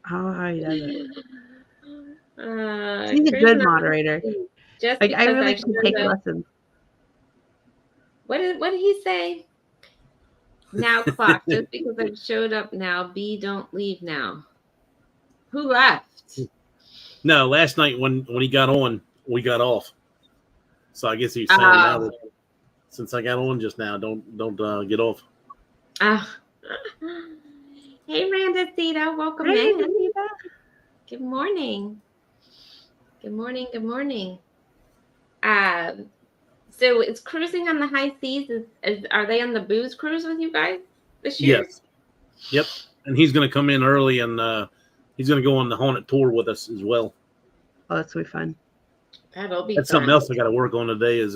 How he does it. He's a good moderator. Like, I really should take lessons. What did he say? Now, Clock, just because I showed up now, B, don't leave now. Who left? No, last night when he got on, we got off. So I guess he's saying now that since I got on just now, don't get off. Hey, Randacita, welcome in. Good morning. Good morning. Good morning. So it's cruising on the high seas. Are they on the booze cruise with you guys this year? Yes. Yep. And he's going to come in early and he's going to go on the Haunted Tour with us as well. Oh, that's going to be fun. That's something else I got to work on today is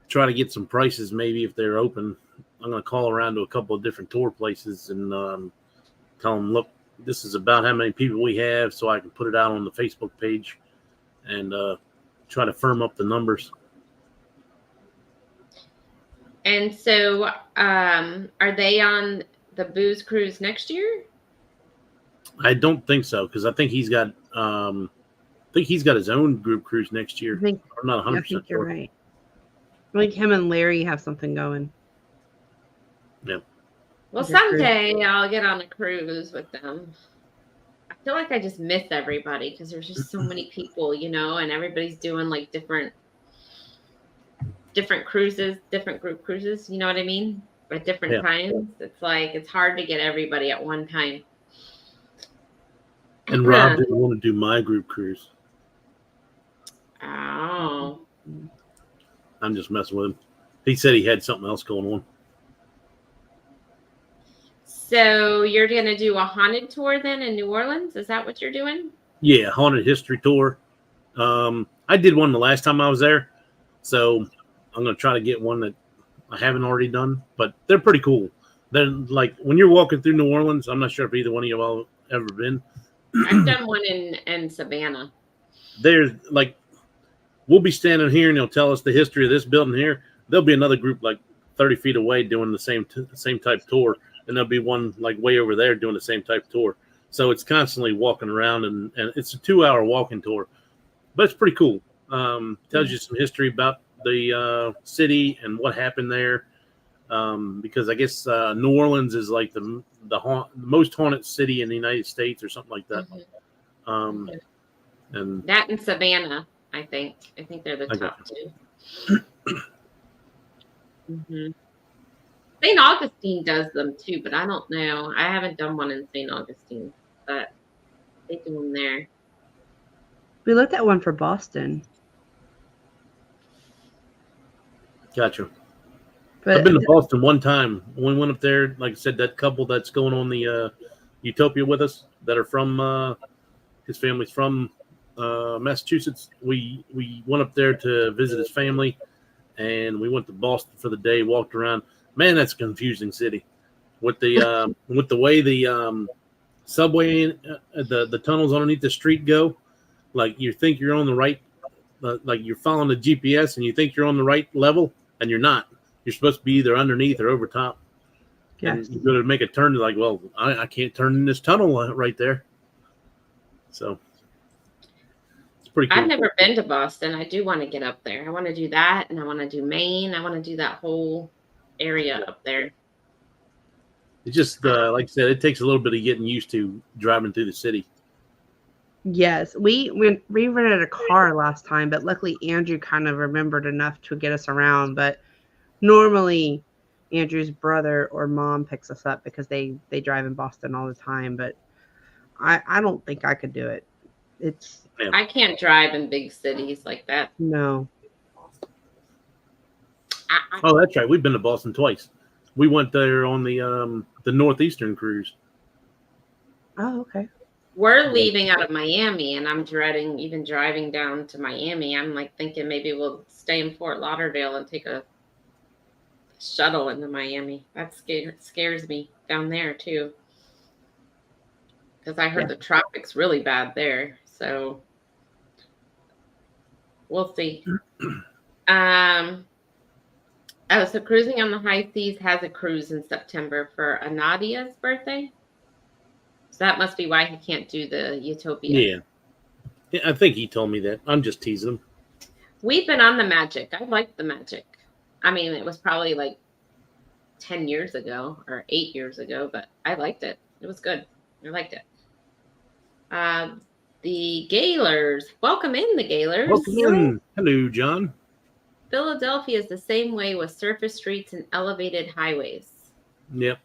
try to get some prices maybe if they're open. I'm going to call around to a couple of different tour places and tell them, look, this is about how many people we have, so I can put it out on the Facebook page and try to firm up the numbers. And so, are they on the booze cruise next year? I don't think so, because I think he's got his own group cruise next year. I think, I'm not 100% I think you're right. I think him and Larry have something going. Yeah. Well, Your cruise. someday I'll get on a cruise with them. I feel like I just miss everybody because there's just so many people, and everybody's doing like different cruises, different group cruises. You know what I mean? At different times. It's like it's hard to get everybody at one time. And Rob didn't want to do my group cruise. Oh. I'm just messing with him. He said he had something else going on. So you're going to do a haunted tour then in New Orleans? Is that what you're doing? Yeah, haunted history tour. I did one the last time I was there, so I'm going to try to get one that I haven't already done, but they're pretty cool. They're like when you're walking through New Orleans, I'm not sure if either one of you all have ever been. I've done one in Savannah. There's like, we'll be standing here and they'll tell us the history of this building here. There'll be another group like 30 feet away doing the same type tour. And there'll be one like way over there doing the same type tour. So it's constantly walking around and it's a 2-hour walking tour, but it's pretty cool. Tells you some history about the city and what happened there. Because I guess New Orleans is like the most haunted city in the United States or something like that. And that in Savannah, I think they're the top two. Mm-hmm. St. Augustine does them too, but I don't know. I haven't done one in St. Augustine, but they do them there. We looked at one for Boston. Gotcha. But I've been to Boston one time. When we went up there, like I said, that couple that's going on the Utopia with us that are from his family's from Massachusetts. We went up there to visit his family, and we went to Boston for the day. Walked around. Man, that's a confusing city with the with the way the subway, the tunnels underneath the street go. Like you think you're on the right, like you're following the GPS, and you think you're on the right level, and you're not. You're supposed to be either underneath or over top. yes. And you go to make a turn, you're like, well, I can't turn in this tunnel right there. So it's pretty cool. I've never been to Boston. I do want to get up there. I want to do that, and I want to do Maine. I want to do that whole area up there. It's just like I said, it takes a little bit of getting used to driving through the city. Yes, we rented a car last time, but luckily Andrew kind of remembered enough to get us around. But normally Andrew's brother or mom picks us up because they drive in Boston all the time. But I don't think I could do it. I can't drive in big cities like that. No. Oh, that's right. We've been to Boston twice. We went there on the Northeastern cruise. Oh, okay. We're leaving out of Miami, and I'm dreading even driving down to Miami. I'm like thinking maybe we'll stay in Fort Lauderdale and take a shuttle into Miami. That scares me down there too, because I heard the traffic's really bad there. So we'll see. So Cruising on the High Seas has a cruise in September for Anadia's birthday. So that must be why he can't do the Utopia. Yeah, I think he told me that. I'm just teasing him. We've been on the Magic. I liked the Magic. I mean, it was probably like 10 years ago or 8 years ago, but I liked it. It was good. I liked it. The Gaylors. Welcome in, the Gaylors. Welcome in. Hello, John. Philadelphia is the same way with surface streets and elevated highways. Yep.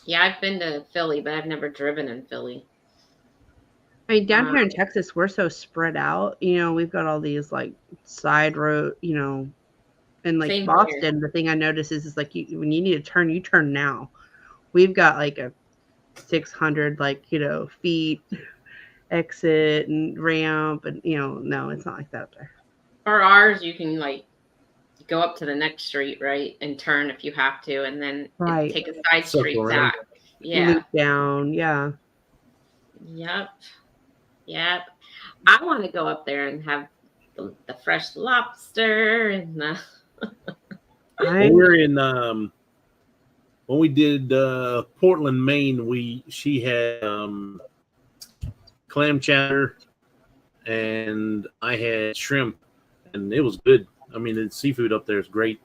Yeah, I've been to Philly, but I've never driven in Philly. I mean, down here in Texas, we're so spread out. We've got all these like side road, and like Same Boston, here. the thing I notice is like when you need to turn, you turn now. We've got like a 600 feet exit and ramp, and no, it's not like that up there. For ours, you can like go up to the next street, right, and turn if you have to, and then Right. take a side street Circle back. Yeah. loop down. Yeah. Yep. Yep. I want to go up there and have the fresh lobster and the. When we were in when we did Portland, Maine, she had clam chowder and I had shrimp, and it was good. I mean, the seafood up there is great.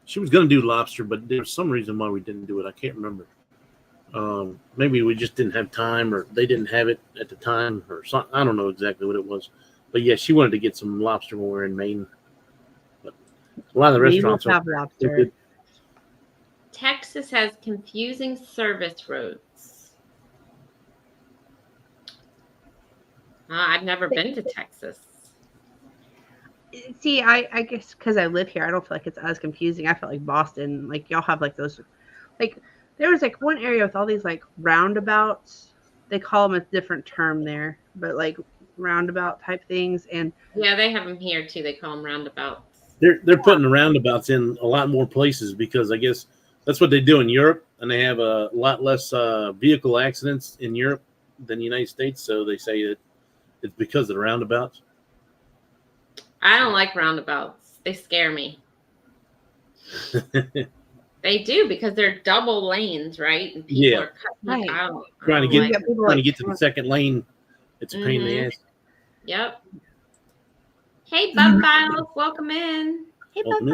She was going to do lobster, but there was some reason why we didn't do it. I can't remember. Maybe we just didn't have time, or they didn't have it at the time, or something. I don't know exactly what it was. But yeah, she wanted to get some lobster when we were in Maine. But a lot of the We will restaurants have are lobster. good. Texas has confusing service roads. I've never been to Texas. See, I guess because I live here, I don't feel like it's as confusing. I feel like Boston, like y'all have like those, like there was like one area with all these like roundabouts. They call them a different term there, but like roundabout type things. And Yeah, they have them here too. They call them roundabouts. They're putting the roundabouts in a lot more places because I guess that's what they do in Europe, and they have a lot less vehicle accidents in Europe than the United States. So they say that it's because of the roundabouts. I don't like roundabouts. They scare me. They do because they're double lanes, right? And people are cutting out. Trying to get to the second lane. It's a pain in the ass. Yep. Hey, Bub Files, welcome in. hey, Bub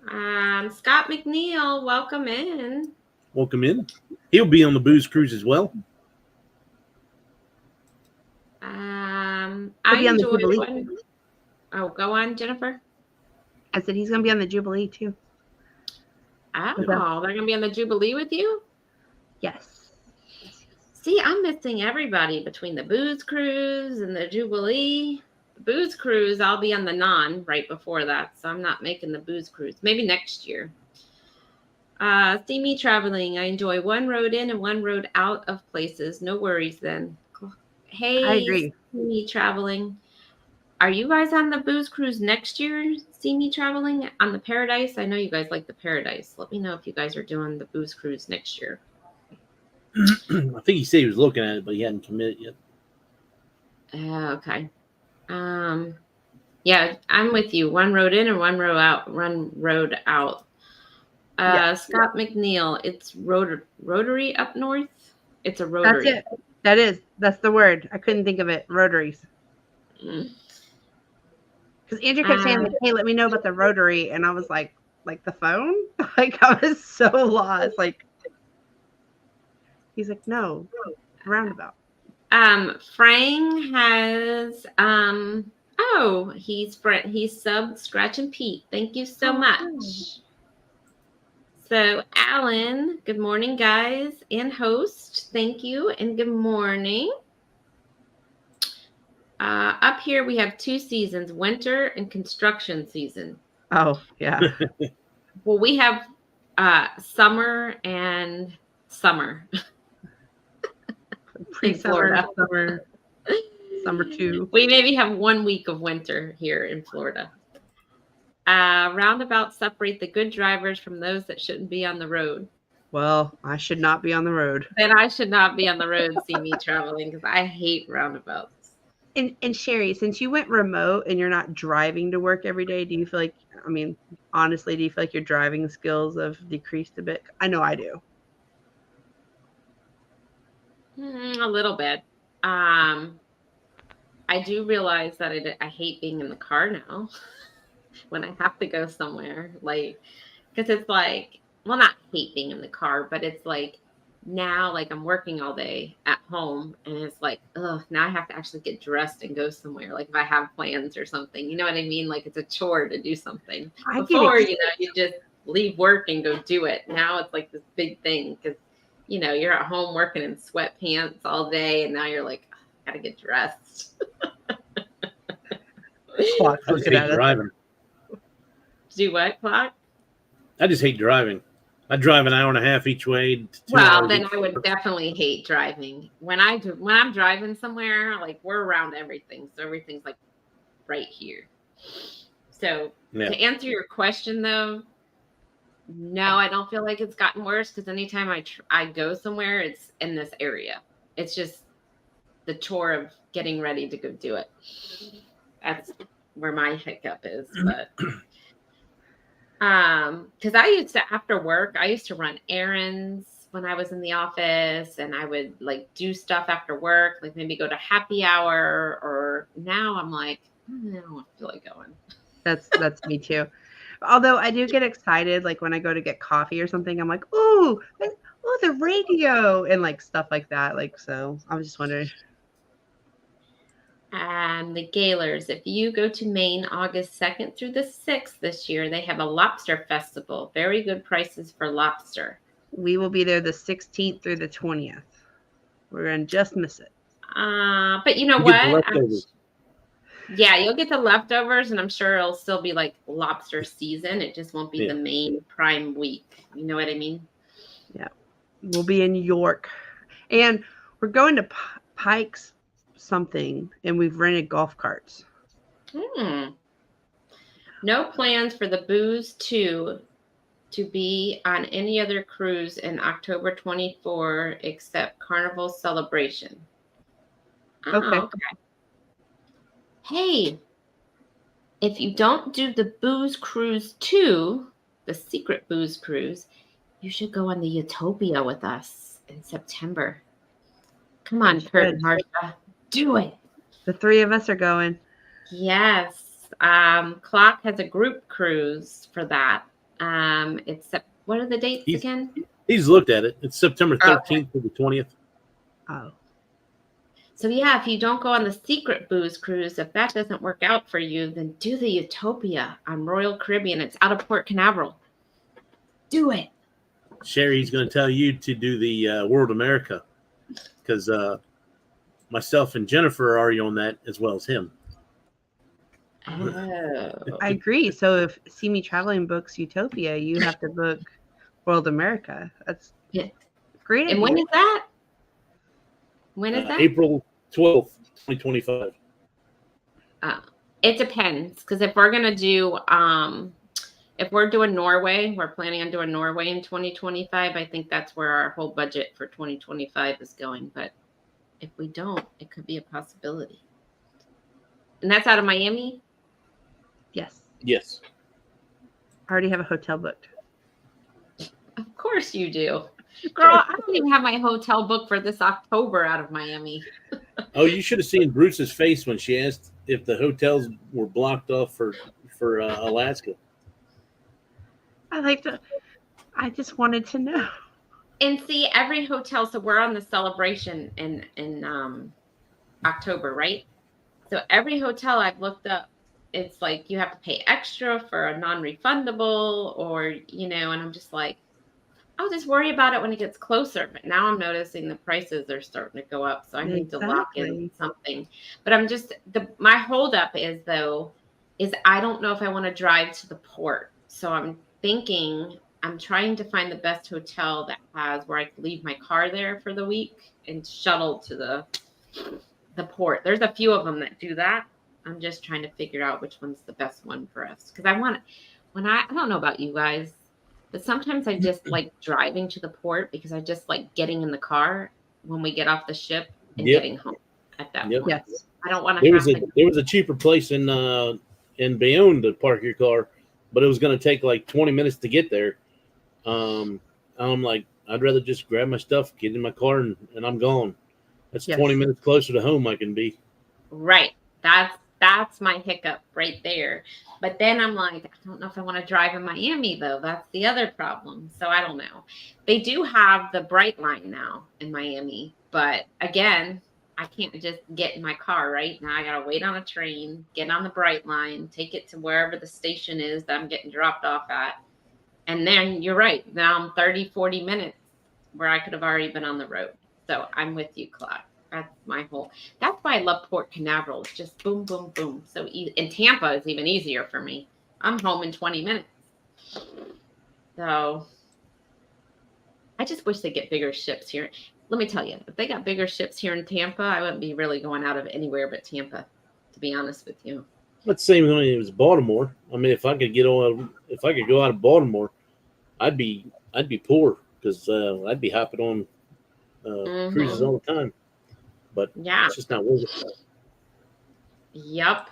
Files. Scott McNeil, welcome in. Welcome in. He'll be on the booze cruise as well. I enjoy Oh, go on, Jennifer. I said he's going to be on the Jubilee too. Oh, they're going to be on the Jubilee with you? Yes. See, I'm missing everybody between the booze cruise and the Jubilee. The booze cruise, I'll be on the non right before that, so I'm not making the booze cruise. Maybe next year. See me traveling. I enjoy one road in and one road out of places. No worries then. Hey, I agree. See me traveling. Are you guys on the booze cruise next year? See me traveling on the Paradise? I know you guys like the Paradise. Let me know if you guys are doing the booze cruise next year. I think he said he was looking at it, but he hadn't committed yet. Okay. Yeah, I'm with you. One road in and one road out. Scott McNeil. It's Rotary up north. It's a Rotary. That's it. That's the word. I couldn't think of it. Rotaries. Because Andrew kept saying, like, hey, let me know about the Rotary. And I was like the phone? Like, I was so lost. Like, he's like, no, roundabout. Frang has, he's subbed Scratch and Pete. Thank you so much. So, Alan, good morning, guys, and host. Thank you, and good morning. Up here, we have 2 seasons, winter and construction season. Oh, yeah. Well, we have summer and summer. Pre-summer, summer 2. We maybe have 1 week of winter here in Florida. Roundabouts separate the good drivers from those that shouldn't be on the road. Well, I should not be on the road. Then I should not be on the road. See me traveling because I hate roundabouts. And Sherry, since you went remote and you're not driving to work every day, do you feel like, I mean, honestly, do you feel like your driving skills have decreased a bit? I know I do. A little bit. I do realize that I hate being in the car now when I have to go somewhere. Like, because it's like, well, not hate being in the car, but it's like now, like I'm working all day at home and it's like, now I have to actually get dressed and go somewhere. Like if I have plans or something, you know what I mean? Like it's a chore to do something. Before, you just leave work and go do it. Now it's like this big thing because you're at home working in sweatpants all day, and now you're like, gotta get dressed. I just hate driving. Do what, Clock? I just hate driving. I drive an hour and a half each way. Well, then I would definitely hate driving. When I'm driving somewhere, like we're around everything, so everything's like right here. So to answer your question, though, No, I don't feel like it's gotten worse because anytime I go somewhere, it's in this area. It's just the chore of getting ready to go do it. That's where my hiccup is. But because I used to, after work, I used to run errands when I was in the office, and I would like do stuff after work, like maybe go to happy hour. Or now I'm like, I don't feel like going. That's me too. Although I do get excited, like when I go to get coffee or something, I'm like, oh, the radio and like stuff like that. Like, so I was just wondering. And the Gaylors, if you go to Maine August 2nd through the 6th this year, they have a lobster festival. Very good prices for lobster. We will be there the 16th through the 20th. We're gonna just miss it. But you know You what? get the leftovers. Yeah, you'll get the leftovers, and I'm sure it'll still be like lobster season. It just won't be the main prime week. You know what I mean? Yeah. We'll be in York. And we're going to Pike's something, and we've rented golf carts. No plans for the Booze 2 to be on any other cruise in October 24 except Carnival Celebration. Okay. Hey, if you don't do the Booze Cruise 2, the secret Booze Cruise, you should go on the Utopia with us in September. Come on, Kurt and Marsha. Do it. The three of us are going. Yes. Clock has a group cruise for that. What are the dates again? He's looked at it. It's September 13th to the 20th. Oh. So yeah, if you don't go on the secret Booze Cruise, if that doesn't work out for you, then do the Utopia on Royal Caribbean. It's out of Port Canaveral. Do it. Sherry's going to tell you to do the World America because myself and Jennifer are already on that as well as him. Oh. I agree. So if See Me Traveling books Utopia, you have to book World America. That's great. And when is that? When is that? April 12th, 2025. It depends, because if we're going to do, if we're doing Norway, we're planning on doing Norway in 2025. I think that's where our whole budget for 2025 is going. But if we don't, it could be a possibility. And that's out of Miami? Yes. Yes. I already have a hotel booked. Of course you do. Girl, I don't even have my hotel booked for this October out of Miami. Oh, you should have seen Bruce's face when she asked if the hotels were blocked off for Alaska. I just wanted to know. And see, every hotel, so we're on the celebration in October, right? So every hotel I've looked up, it's like you have to pay extra for a non-refundable or, and I'm just like, I'll just worry about it when it gets closer. But now I'm noticing the prices are starting to go up. So I need to lock in something. But I'm just, my holdup is I don't know if I want to drive to the port. So I'm trying to find the best hotel that has where I can leave my car there for the week and shuttle to the port. There's a few of them that do that. I'm just trying to figure out which one's the best one for us. Because I don't know about you guys, but sometimes I just like driving to the port because I just like getting in the car when we get off the ship and getting home at that point. Yes. I don't want to There was a cheaper place in Bayonne to park your car, but it was going to take like 20 minutes to get there. I'm like, I'd rather just grab my stuff, get in my car, and I'm gone. That's 20 minutes closer to home I can be. Right. That's my hiccup right there. But then I'm like, I don't know if I want to drive in Miami, though. That's the other problem. So I don't know. They do have the Brightline now in Miami. But again, I can't just get in my car, right? Now I got to wait on a train, get on the Brightline, take it to wherever the station is that I'm getting dropped off at. And then you're right. Now I'm 30, 40 minutes where I could have already been on the road. So I'm with you, Claude. That's why I love Port Canaveral. It's just boom, boom, boom. So easy. And Tampa is even easier for me. I'm home in 20 minutes. So I just wish they get bigger ships here. Let me tell you, if they got bigger ships here in Tampa, I wouldn't be really going out of anywhere but Tampa, to be honest with you. Let's say when it was Baltimore. I mean, if I could go out of Baltimore, I'd be poor because I'd be hopping on cruises all the time. But Yeah. it's just not worth it. Yep.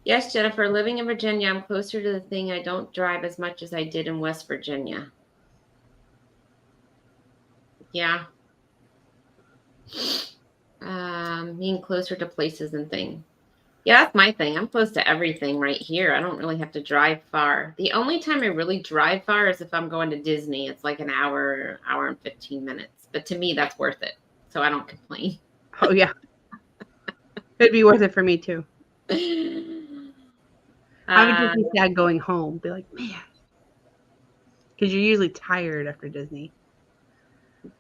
Yes, Jennifer, living in Virginia, I'm closer to the thing. I don't drive as much as I did in West Virginia. Yeah. Being closer to places and things. Yeah, that's my thing. I'm close to everything right here. I don't really have to drive far. The only time I really drive far is if I'm going to Disney. It's like an hour and 15 minutes. But to me, that's worth it. So I don't complain. Oh, yeah. It'd be worth it for me, too. I would just be sad going home. Be like, man. Because you're usually tired after Disney.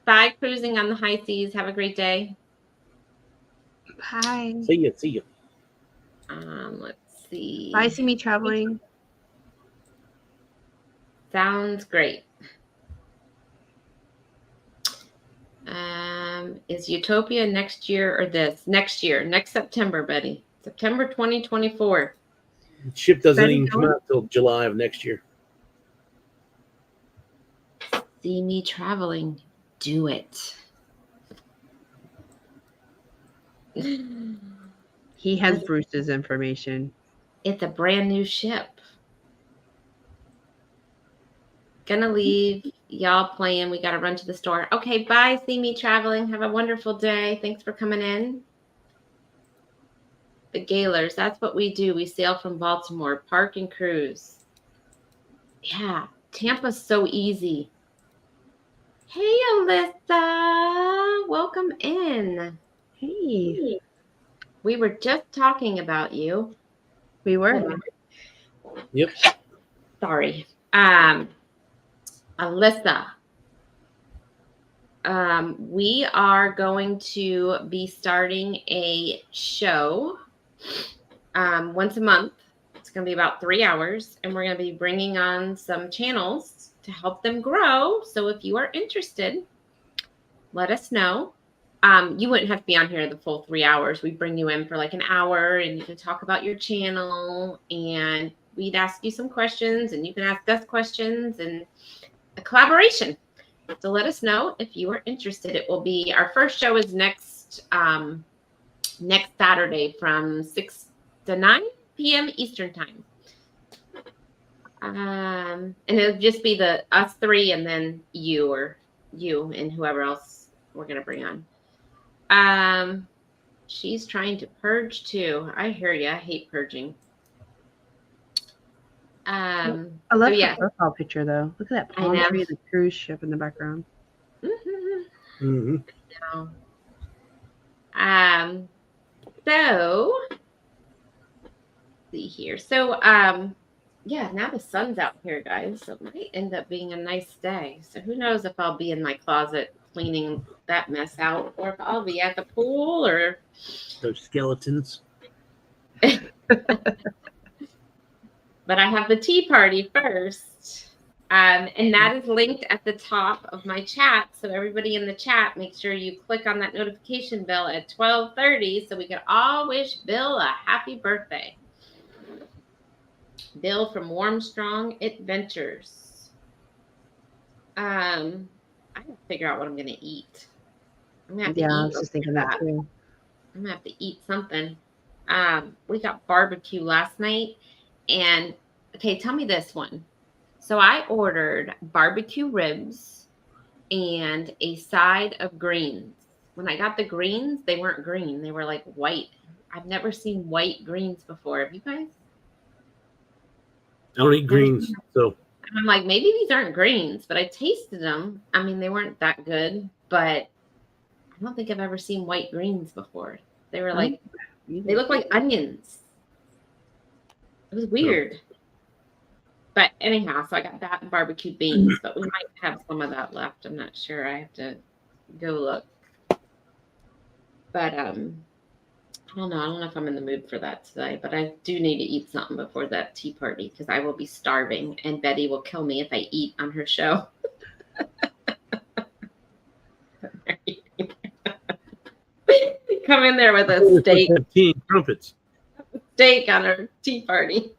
Bye, cruising on the high seas. Have a great day. Bye. See ya. Let's see. Bye, see me traveling. Sounds great. Is Utopia next year or this? Next year. Next September, Betty. September 2024. The ship doesn't even come out till July of next year. See me traveling. Do it. He has Bruce's information. It's a brand new ship. Gonna leave. Y'all playing. We gotta run to the store. Okay, bye. See me traveling. Have a wonderful day. Thanks for coming in. The Gaylors, that's what we do. We sail from Baltimore, park and cruise. Yeah, Tampa's so easy. Hey, Alyssa. Welcome in. Hey. We were just talking about you. We were. Yep. Sorry. Alyssa. We are going to be starting a show once a month. It's going to be about 3 hours, and we're going to be bringing on some channels to help them grow. So if you are interested, let us know. You wouldn't have to be on here the full 3 hours. We bring you in for like an hour, and you can talk about your channel, and we'd ask you some questions, and you can ask us questions, and a collaboration. So let us know if you are interested. It will be, our first show is next Saturday from 6 to 9 p.m. Eastern time. And it'll just be us three and then you and whoever else we're going to bring on. She's trying to purge too. I hear you. I hate purging. I love so, the profile picture, though. Look at that palm tree and the cruise ship in the background. Mm-hmm. So, let's see here. So, yeah, now the sun's out here, guys. So it might end up being a nice day. So who knows if I'll be in my closet cleaning that mess out, or if I'll be at the pool, or those skeletons. But I have the tea party first. And that is linked at the top of my chat. So everybody in the chat, make sure you click on that notification bell at 12:30 so we can all wish Bill a happy birthday. Bill from Warmstrong Adventures. I have to figure out what I'm going to eat. I'm gonna have to eat. I was just thinking that too. I'm going to have to eat something. We got barbecue last night. And, okay, tell me this one. So I ordered barbecue ribs and a side of greens. When I got the greens, they weren't green. They were like white. I've never seen white greens before. Have you guys? I don't eat greens, so. And I'm like, maybe these aren't greens, but I tasted them. I mean, they weren't that good, but I don't think I've ever seen white greens before. They were like, they look like onions. It was weird. But anyhow, so I got that and barbecued beans, but we might have some of that left. I'm not sure. I have to go look. But I don't know. I don't know if I'm in the mood for that today, but I do need to eat something before that tea party because I will be starving and Betty will kill me if I eat on her show. Come in there with a steak. Tea and crumpets. Steak on her tea party.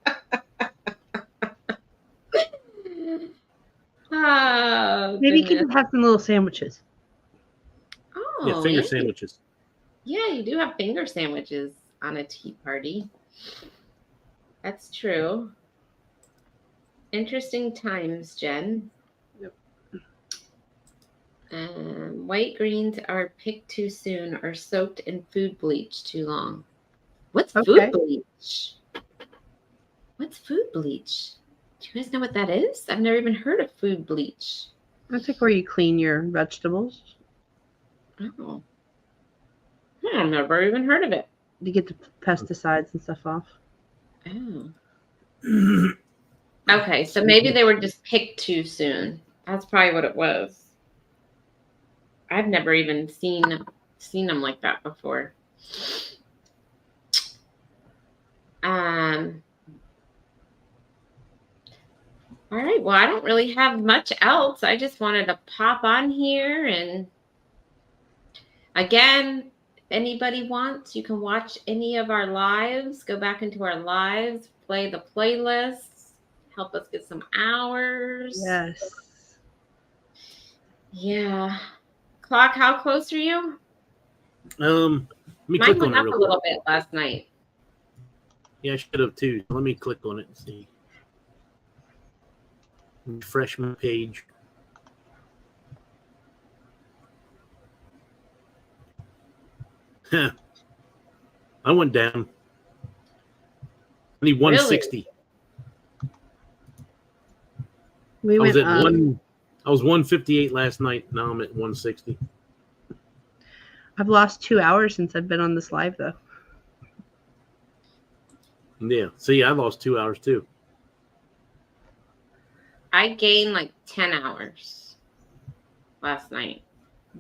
Oh, Maybe you goodness. could have some little sandwiches. Oh, Yeah, finger sandwiches. Yeah, you do have finger sandwiches on a tea party. That's true. Interesting times, Jen. Yep. White greens are picked too soon or soaked in food bleach too long. What's Okay. food bleach? What's food bleach? Do you guys know what that is? I've never even heard of food bleach. That's like where you clean your vegetables. Oh. I've never even heard of it. To get the pesticides and stuff off. Oh. Okay, so maybe they were just picked too soon. That's probably what it was. I've never even seen them like that before. All right, well, I don't really have much else. I just wanted to pop on here, and again, anybody wants, you can watch any of our lives, go back into our lives, play the playlists, help us get some hours. Yes. Yeah. Clock, how close are you? Let me Mine click went on it up real a quick. little bit last night. Yeah, I should have too. Let me click on it and see. Refresh my page. I went down. I need 160. We I was went at up. I was 158 last night. Now I'm at 160. I've lost 2 hours since I've been on this live, though. Yeah. See, I lost 2 hours too. I gained like 10 hours last night.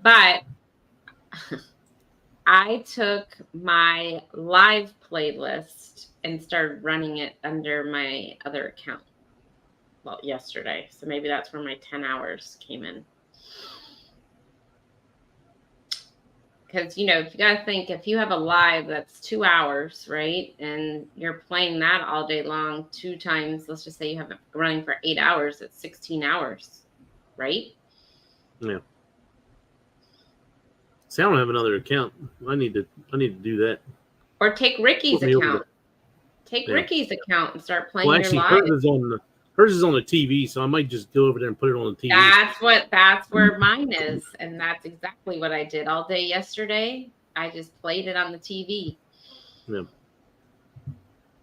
But I took my live playlist and started running it under my other account. Well, yesterday. So maybe that's where my 10 hours came in. Because, you got to think, if you have a live that's 2 hours, right? And you're playing that all day long, 2 times, let's just say you have it running for 8 hours, it's 16 hours, right? Yeah. See, I don't have another account. I need to do that. Or take Ricky's Put me over account. Take Ricky's account and start playing Well, your actually, live. hers is on the TV, so I might just go over there and put it on the TV. That's where mine is. And that's exactly what I did all day yesterday. I just played it on the TV. Yeah.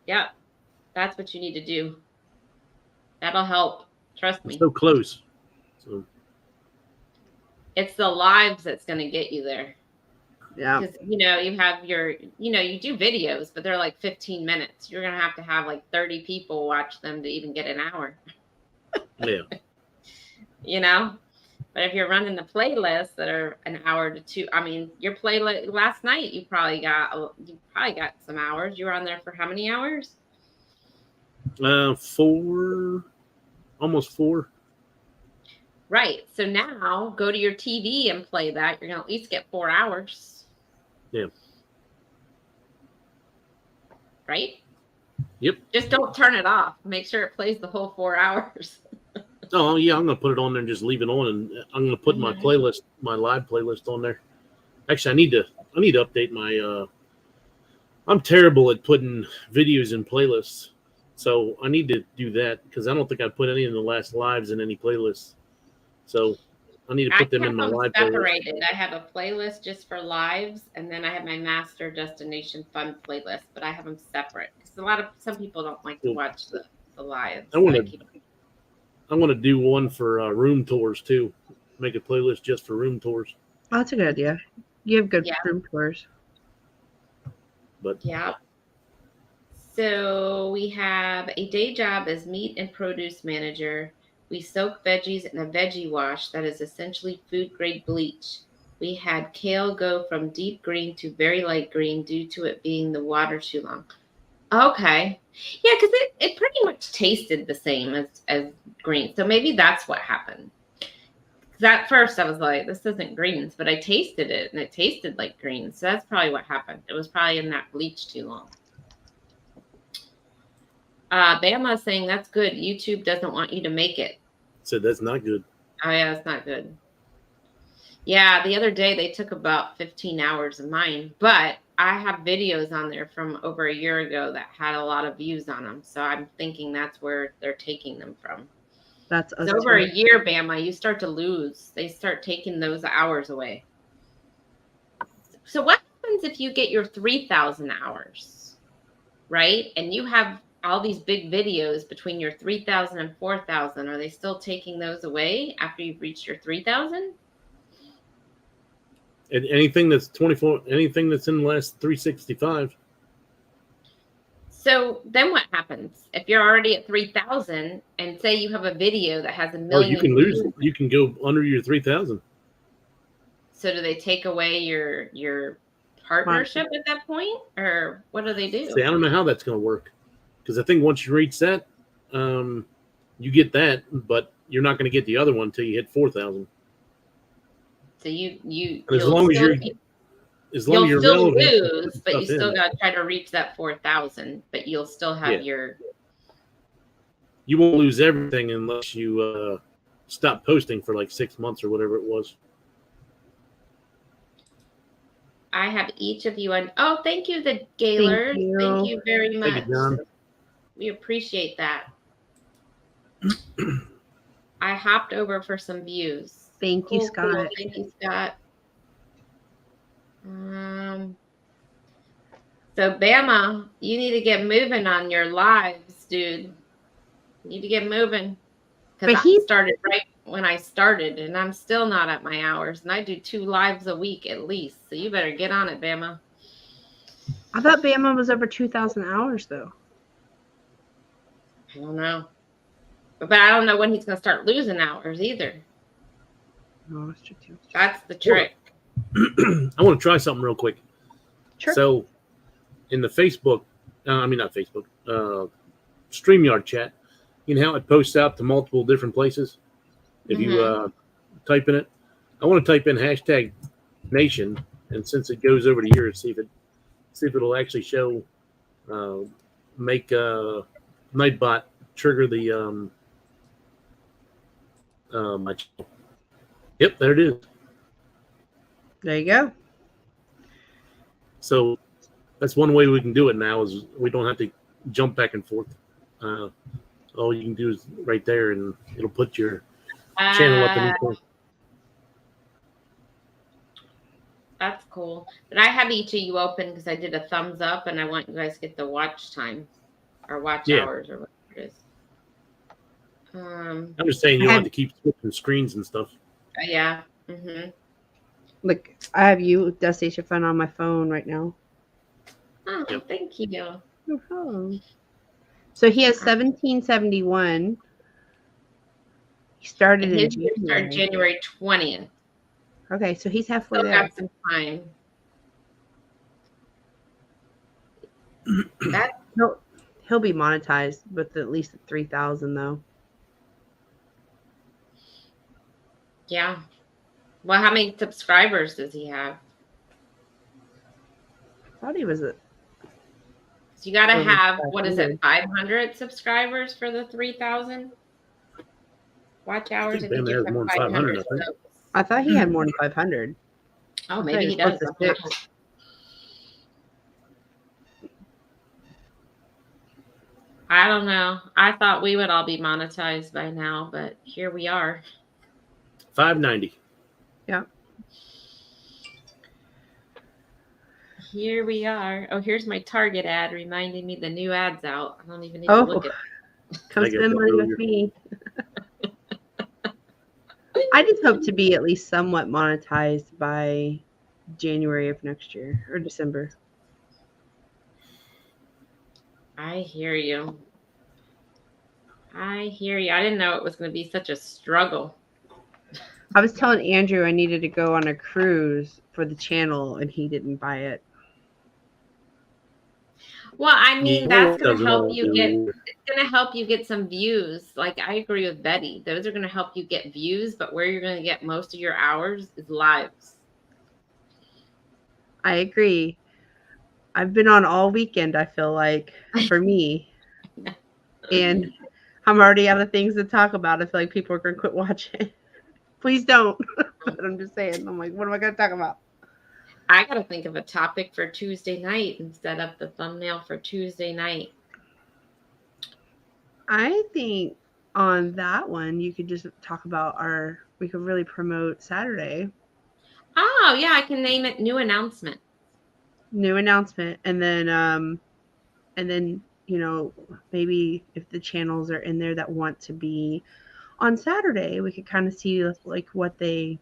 Yep. That's what you need to do. That'll help. Trust me. So close. So it's the lives that's going to get you there. Yeah. Because, you have your, you do videos, but they're like 15 minutes. You're going to have like 30 people watch them to even get an hour. Yeah. But if you're running the playlists that are an hour to 2, I mean, your playlist last night, you probably got some hours. You were on there for how many hours? 4, almost 4. Right. So now go to your TV and play that. You're going to at least get 4 hours. Yeah. Right? Yep. Just don't turn it off. Make sure it plays the whole 4 hours. Oh yeah, I'm gonna put it on there and just leave it on, and I'm gonna put my playlist, my live playlist on there. Actually, I need to update my. I'm terrible at putting videos in playlists, so I need to do that because I don't think I put any of the last lives in any playlists. So I need to put them in my live separated. playlist. I have a playlist just for lives, and then I have my master destination fun playlist, but I have them separate because some people don't like to watch the lives. I want to do one for room tours too. Make a playlist just for room tours. Oh, that's a good idea. You have good room tours. But yeah. So we have a day job as meat and produce manager. We soak veggies in a veggie wash that is essentially food grade bleach. We had kale go from deep green to very light green due to it being the water too long. Okay. Yeah, because it pretty much tasted the same as green. So maybe that's what happened. Because at first I was like, this isn't greens, but I tasted it and it tasted like greens. So that's probably what happened. It was probably in that bleach too long. Bama is saying that's good. YouTube doesn't want you to make it. said that's not good. Oh yeah, it's not good. Yeah, the other day they took about 15 hours of mine, but I have videos on there from over a year ago that had a lot of views on them. So I'm thinking that's where they're taking them from. That's us So over too. a year, Bama, you start to lose. They start taking those hours away. So what happens if you get your 3,000 hours, right? And you have all these big videos between your 3,000 and 4,000. Are they still taking those away after you've reached your 3,000? And anything that's 24, anything that's in the last 365. So then what happens if you're already at 3,000 and say you have a video that has 1 Oh, million? you can lose. You can go under your 3,000. So do they take away your partnership at that point, or what do they do? See, I don't know how that's going to work, because I think once you reach that, you get that, but you're not going to get the other one until you hit 4,000. So you as long as you're you'll still relevant, lose, but you still got to try to reach that 4,000. But you'll still have your. You won't lose everything unless you stop posting for like 6 months or whatever it was. I have each of you on. Oh, thank you, the Gaylors. Thank you very much. Thank you, John. We appreciate that. I hopped over for some views. Thank you, Scott. Cool. Thank you, Scott. So Bama, you need to get moving on your lives, dude. You need to get moving. Because I started right when I started, and I'm still not at my hours. And I do 2 lives a week at least. So you better get on it, Bama. I thought Bama was over 2,000 hours, though. I don't know. But I don't know when he's going to start losing hours either. No, that's true too. That's the trick. I want to try something real quick. Sure. So, in the Facebook, not Facebook, StreamYard chat, you know how it posts out to multiple different places? If you type in it, I want to type in #nation, and since it goes over to yours, see if it'll actually show, make Nightbot trigger the my channel. Yep, there it is. There you go. So that's one way we can do it now, is we don't have to jump back and forth. All you can do is right there, and it'll put your channel up in the corner. That's cool. But I have each of you open because I did a thumbs up, and I want you guys to get the watch time or watch hours or whatever it is. I'm just saying you don't have to keep switching screens and stuff. Yeah. Mm-hmm. Look, I have you, Destination Fun, on my phone right now. Oh, thank you. No problem. So he has 1771. He started in January 20th. Okay, so he's halfway Still there. got some time. He'll be monetized with at least 3,000 though. Yeah. Well, how many subscribers does he have? I thought he was at. So you got to have, what is it, 500 subscribers for the 3,000 watch hours? I think Ben has more than 500, I think. I thought he had more than 500. Oh, maybe he does. I don't know. I thought we would all be monetized by now, but here we are. $5.90. Yeah. Here we are. Oh, here's my Target ad reminding me the new ad's out. I don't even need to look at it. Come spend money with me. I just hope to be at least somewhat monetized by January of next year or December. I hear you. I hear you. I didn't know it was going to be such a struggle. I was telling Andrew I needed to go on a cruise for the channel, and he didn't buy it. Well, I mean, that's going to help you get. It's going to help you get some views. Like, I agree with Betty. Those are going to help you get views, but where you're going to get most of your hours is lives. I agree. I've been on all weekend, I feel like, for me. And I'm already out of things to talk about. I feel like people are going to quit watching. Please don't. But I'm just saying. I'm like, what am I going to talk about? I got to think of a topic for Tuesday night and set up the thumbnail for Tuesday night. I think on that one, you could just talk about we could really promote Saturday. Oh, yeah, I can name it New Announcement. New announcement. And then, you know, maybe if the channels are in there that want to be on Saturday, we could kind of see like what they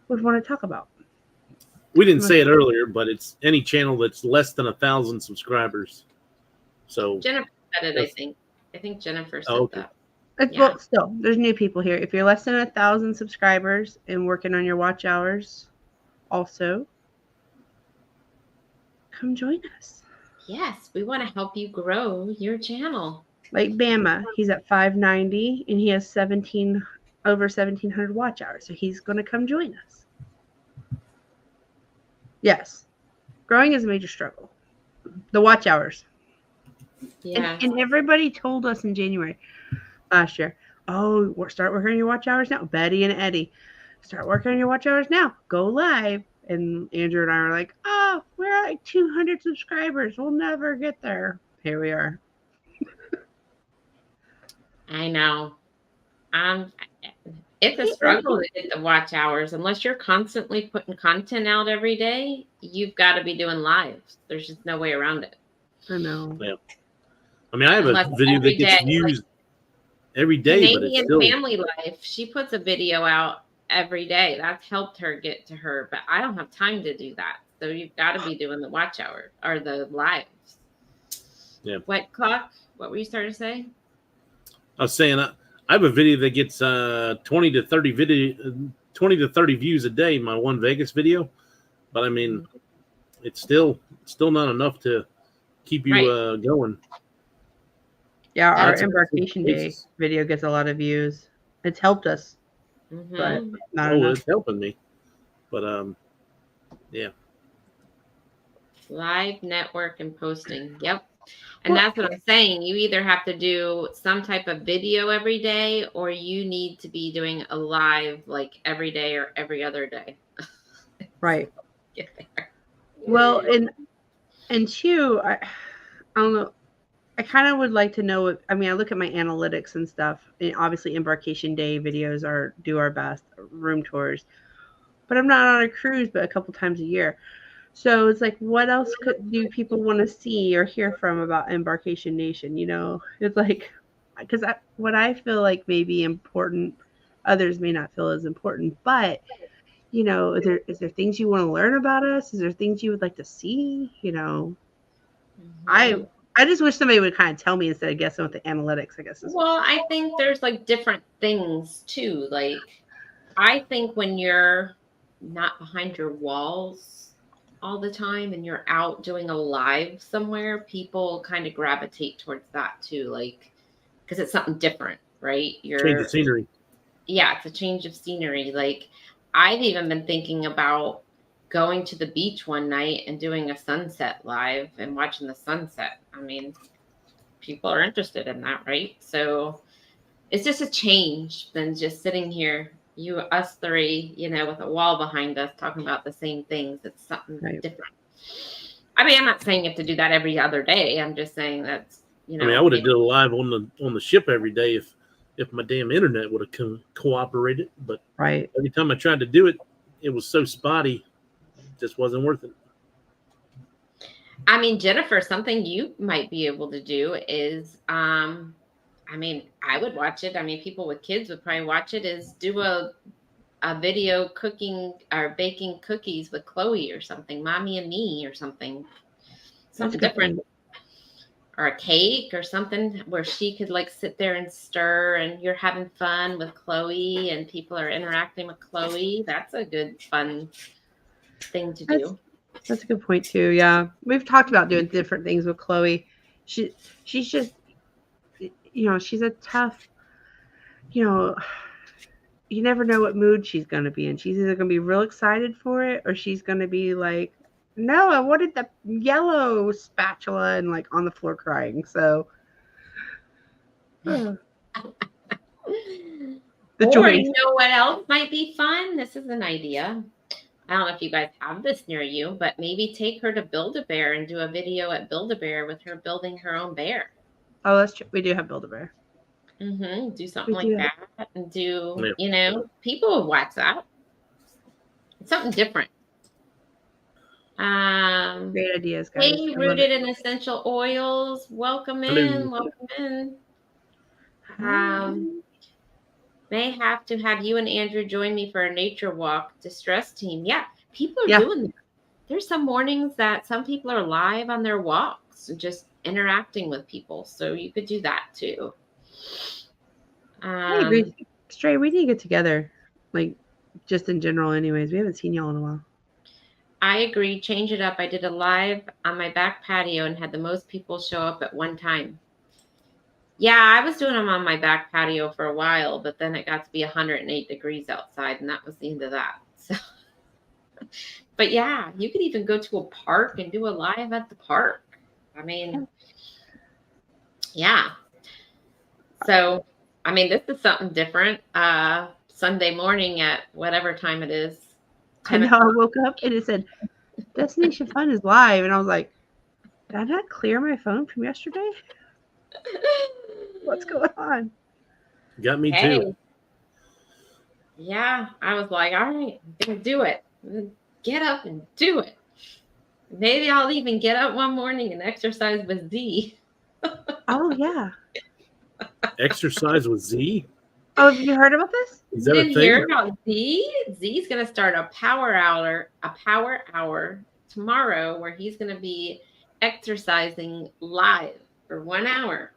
would want to talk about. We didn't say it earlier, but it's any channel that's less than 1,000 subscribers. So Jennifer said it, I think. I think Jennifer said that. Well, still, there's new people here. If you're less than 1,000 subscribers and working on your watch hours, also come join us. Yes, we want to help you grow your channel. Like Bama, he's at 590 and he has over 1,700 watch hours. So he's going to come join us. Yes, growing is a major struggle. The watch hours. Yeah. And everybody told us in January last year, oh, start working on your watch hours now. Betty and Eddie, start working on your watch hours now. Go live. And Andrew and I were like, oh, we're at 200 subscribers. We'll never get there. Here we are. I know. It's a struggle to get the watch hours. Unless you're constantly putting content out every day, you've got to be doing lives. There's just no way around it. I know. Yeah. I mean, I have a video that gets views every day, but it's still Family Life. She puts a video out every day. That's helped her get to her, but I don't have time to do that. So you've got to be doing the watch hour or the lives. Yeah. What clock? What were you starting to say? I was saying I have a video that gets 20 to 30 views a day. My one Vegas video, but I mean, it's still not enough to keep you going. Yeah, our Embarkation Day video gets a lot of views. It's helped us, but not enough. It's helping me. But yeah. Live network and posting. Yep. And that's what I'm saying. You either have to do some type of video every day, or you need to be doing a live like every day or every other day. Right. Get there. Well, and two, I don't know. I kind of would like to know. I look at my analytics and stuff. And obviously, Embarkation Day videos do our best, room tours. But I'm not on a cruise, but a couple times a year. So it's like, what else do people want to see or hear from about Embarkation Nation? You know, it's like, because what I feel like may be important, others may not feel as important. But, you know, is there things you want to learn about us? Is there things you would like to see? You know, I just wish somebody would kind of tell me instead of guessing with the analytics, I guess. Well, I think there's like different things too. Like, I think when you're not behind your walls all the time and you're out doing a live somewhere, people kind of gravitate towards that too. Like, because it's something different, right? Change of scenery. Yeah, it's a change of scenery. Like, I've even been thinking about going to the beach one night and doing a sunset live and watching the sunset. I mean, people are interested in that, right? So it's just a change than just sitting here, us three, you know, with a wall behind us talking about the same things. It's something different. I mean, I'm not saying you have to do that every other day. I'm just saying that's, you know. I mean, I would have did a live on the ship every day if my damn internet would have cooperated. But every time I tried to do it, it was so spotty, it just wasn't worth it. I mean, Jennifer, something you might be able to do is, I mean, I would watch it. I mean, people with kids would probably watch it. Is do a video cooking or baking cookies with Chloe or something, Mommy and Me or something different, or a cake or something where she could like sit there and stir, and you're having fun with Chloe, and people are interacting with Chloe. That's a good fun thing to do. That's a good point too. Yeah, we've talked about doing different things with Chloe. She's just, you know, she's a tough, you know, you never know what mood she's going to be in. She's either going to be real excited for it, or she's going to be like, no, I wanted the yellow spatula, and like on the floor crying. So The Or choice. you know what else might be fun? This is an idea. I don't know if you guys have this near you, but maybe take her to Build-A-Bear and do a video at Build-A-Bear with her building her own bear. Oh, that's true. We do have Build-A-Bear. Do something We do. like that, and do Yeah. people would watch that. It's something different. Great ideas, guys. Hey, I love Rooted it. in Essential Oils, welcome Hello. in, welcome in. May have to have you and Andrew join me for a nature walk distress team. Yeah, people are doing that. There's some mornings that some people are live on their walks and just interacting with people. So you could do that too. I agree. Stray, we need to get together. Like, just in general anyways. We haven't seen y'all in a while. I agree. Change it up. I did a live on my back patio and had the most people show up at one time. Yeah, I was doing them on my back patio for a while, but then it got to be 108 degrees outside, and that was the end of that. So, but yeah, you could even go to a park and do a live at the park. I mean, yeah. So, I mean, this is something different. Sunday morning at whatever time it is. I know. I woke up and it said, Destination Fun is live. And I was like, did I not clear my phone from yesterday? What's going on? Got me too. Yeah, I was like, all right, I'm going to do it. Get up and do it. Maybe I'll even get up one morning and exercise with Z. Oh, yeah. Exercise with Z? Oh, have you heard about this? Is that a Didn't thing? hear about Z? Z's going to start a power hour tomorrow where he's going to be exercising live for 1 hour.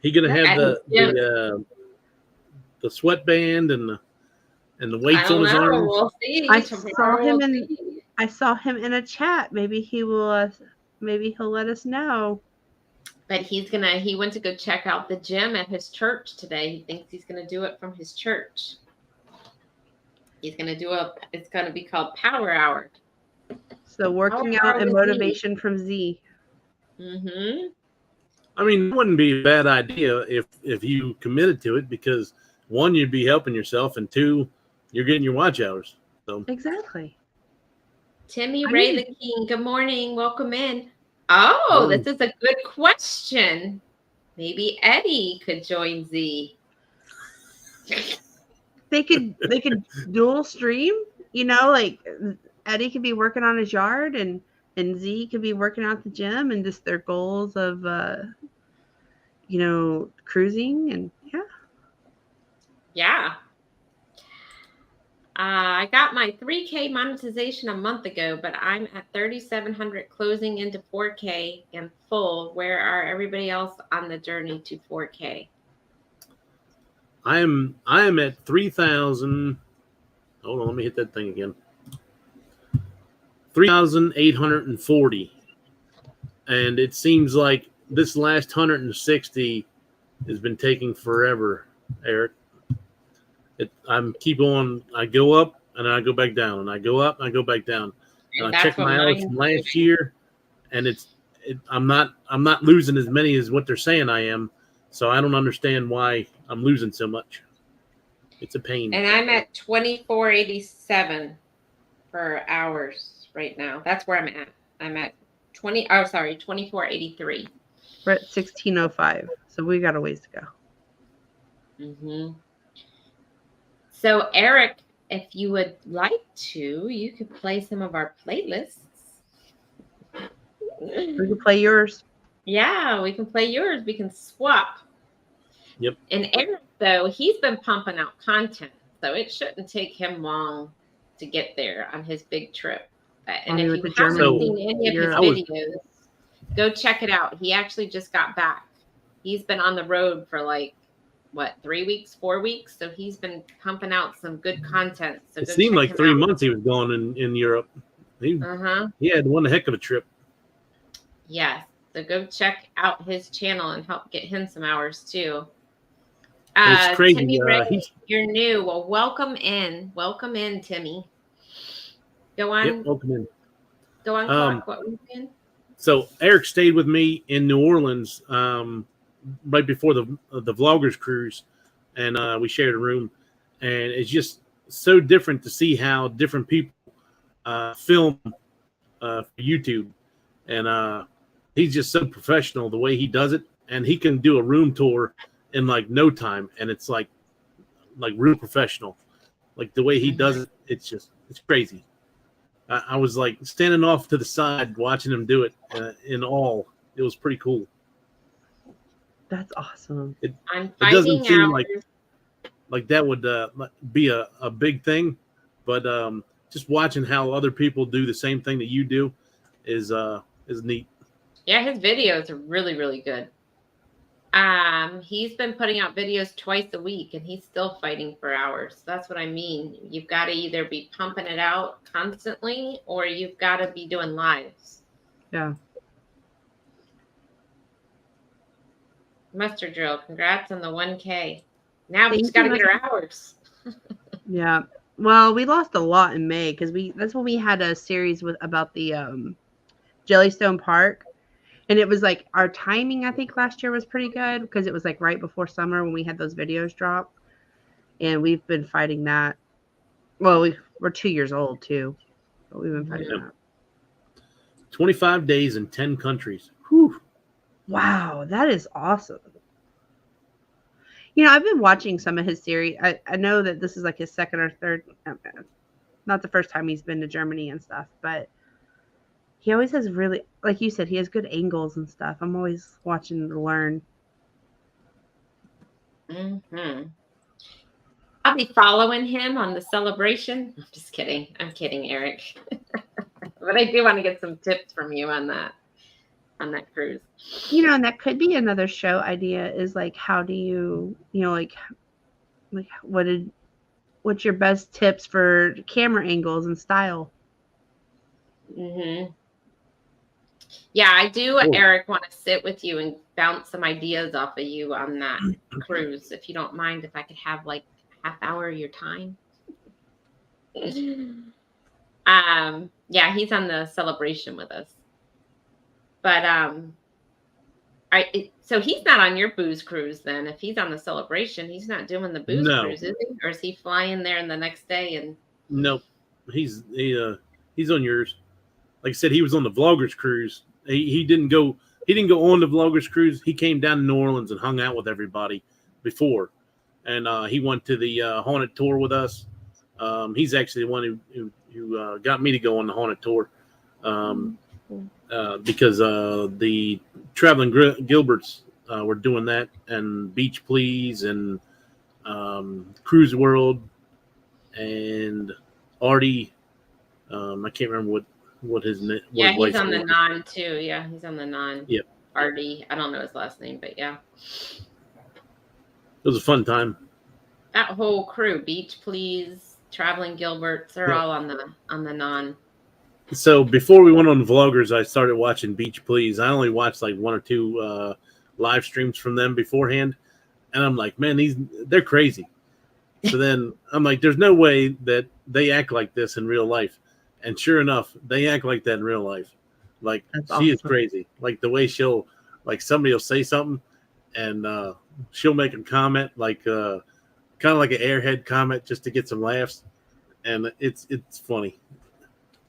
He gonna have the sweatband and the weights on his arm. We'll see. I saw him in a chat. Maybe he will. Maybe he'll let us know. But he went to go check out the gym at his church today. He thinks he's gonna do it from his church. He's gonna it's gonna be called Power Hour. So working out and motivation from Z. Mm-hmm. I mean, it wouldn't be a bad idea if you committed to it, because 1, you'd be helping yourself, and 2, you're getting your watch hours. So Exactly. Timmy Ray the King, good morning. Welcome in. Oh, this is a good question. Maybe Eddie could join Z. They could dual stream, like Eddie could be working on his yard and Z could be working out the gym, and just their goals of cruising, and Yeah. I got my 3K monetization a month ago, but I'm at 3,700 closing into 4K and full. Where are everybody else on the journey to 4K? I am at 3,000. Hold on, let me hit that thing again. 3,840. And it seems like this last 160 has been taking forever, Eric. I go up and I go back down, and I go up and I go back down. And I check my hours from last year, and I'm not losing as many as what they're saying I am. So I don't understand why I'm losing so much. It's a pain. And I'm at 2487 for hours right now. That's where I'm at. I'm at 2483. We're at 1605. So we got a ways to go. Mm-hmm. So, Eric, if you would like to, you could play some of our playlists. We can play yours. Yeah, we can play yours. We can swap. Yep. And Eric, though, he's been pumping out content, so it shouldn't take him long to get there on his big trip. And if you haven't seen any of his videos, go check it out. He actually just got back. He's been on the road for 3 weeks, 4 weeks. So he's been pumping out some good content. So it seemed like 3 months he was gone in Europe. He had one heck of a trip. Yes. So go check out his channel and help get him some hours too. It's crazy. Timmy Ray, you're new. Well, welcome in. Welcome in, Timmy. Go on. Yep, welcome in. Go on, Clark. What were you saying? So Eric stayed with me in New Orleans right before the vloggers cruise, and we shared a room, and it's just so different to see how different people film for YouTube, and he's just so professional the way he does it, and he can do a room tour in like no time, and it's like real professional, like the way he does it. It's crazy. I was like standing off to the side watching him do it in awe. It was pretty cool. That's awesome. It I'm doesn't finding seem out. like that would be a big thing, but just watching how other people do the same thing that you do is neat. Yeah, his videos are really, really good. He's been putting out videos twice a week, and he's still fighting for hours. That's what I mean. You've got to either be pumping it out constantly, or you've got to be doing lives. Yeah. Mustard Drill, congrats on the 1K. Now we Thank just got to you, get our hours. Yeah. Well, we lost a lot in May because that's when we had a series about the Jellystone Park. And it was like our timing, I think, last year was pretty good because it was like right before summer when we had those videos drop. And we've been fighting that. Well, we're 2 years old too, but we've been fighting that. 25 days in 10 countries. Whew. Wow, that is awesome. You know, I've been watching some of his series. I know that this is like his second or third, not the first time he's been to Germany and stuff, but he always has really, like you said, he has good angles and stuff. I'm always watching to learn. I'll be following him on the celebration. I'm just kidding. I'm kidding, Eric. But I do want to get some tips from you on that cruise. You know, and that could be another show idea is like, how do you know, like what's your best tips for camera angles and style? Yeah, I do, Cool. Eric, want to sit with you and bounce some ideas off of you on that cruise. If you don't mind, if I could have like half hour of your time. Yeah, he's on the celebration with us. But so he's not on your booze cruise then. If he's on the celebration, he's not doing the booze cruise, is he? Or is he flying there and the next day? And nope, he's on yours. Like I said, he was on the vloggers cruise. He didn't go on the vloggers cruise. He came down to New Orleans and hung out with everybody before, and he went to the haunted tour with us. He's actually the one who got me to go on the haunted tour. Because the Traveling Gilberts were doing that, and Beach Please, and Cruise World, and Artie. I can't remember what his name. Yeah, he's on the non too. Yeah, he's on the non. Yep. Artie. I don't know his last name, but yeah. It was a fun time. That whole crew, Beach Please, Traveling Gilberts, they're all on the non. So before we went on the vloggers, I started watching Beach Please. I only watched like one or two live streams from them beforehand, and I'm like, man, they're crazy. So then I'm like, there's no way that they act like this in real life. And sure enough, they act like that in real life. Like, she is crazy. Like the way she'll, like somebody will say something, and she'll make a comment, like kind of like an airhead comment, just to get some laughs, and it's funny.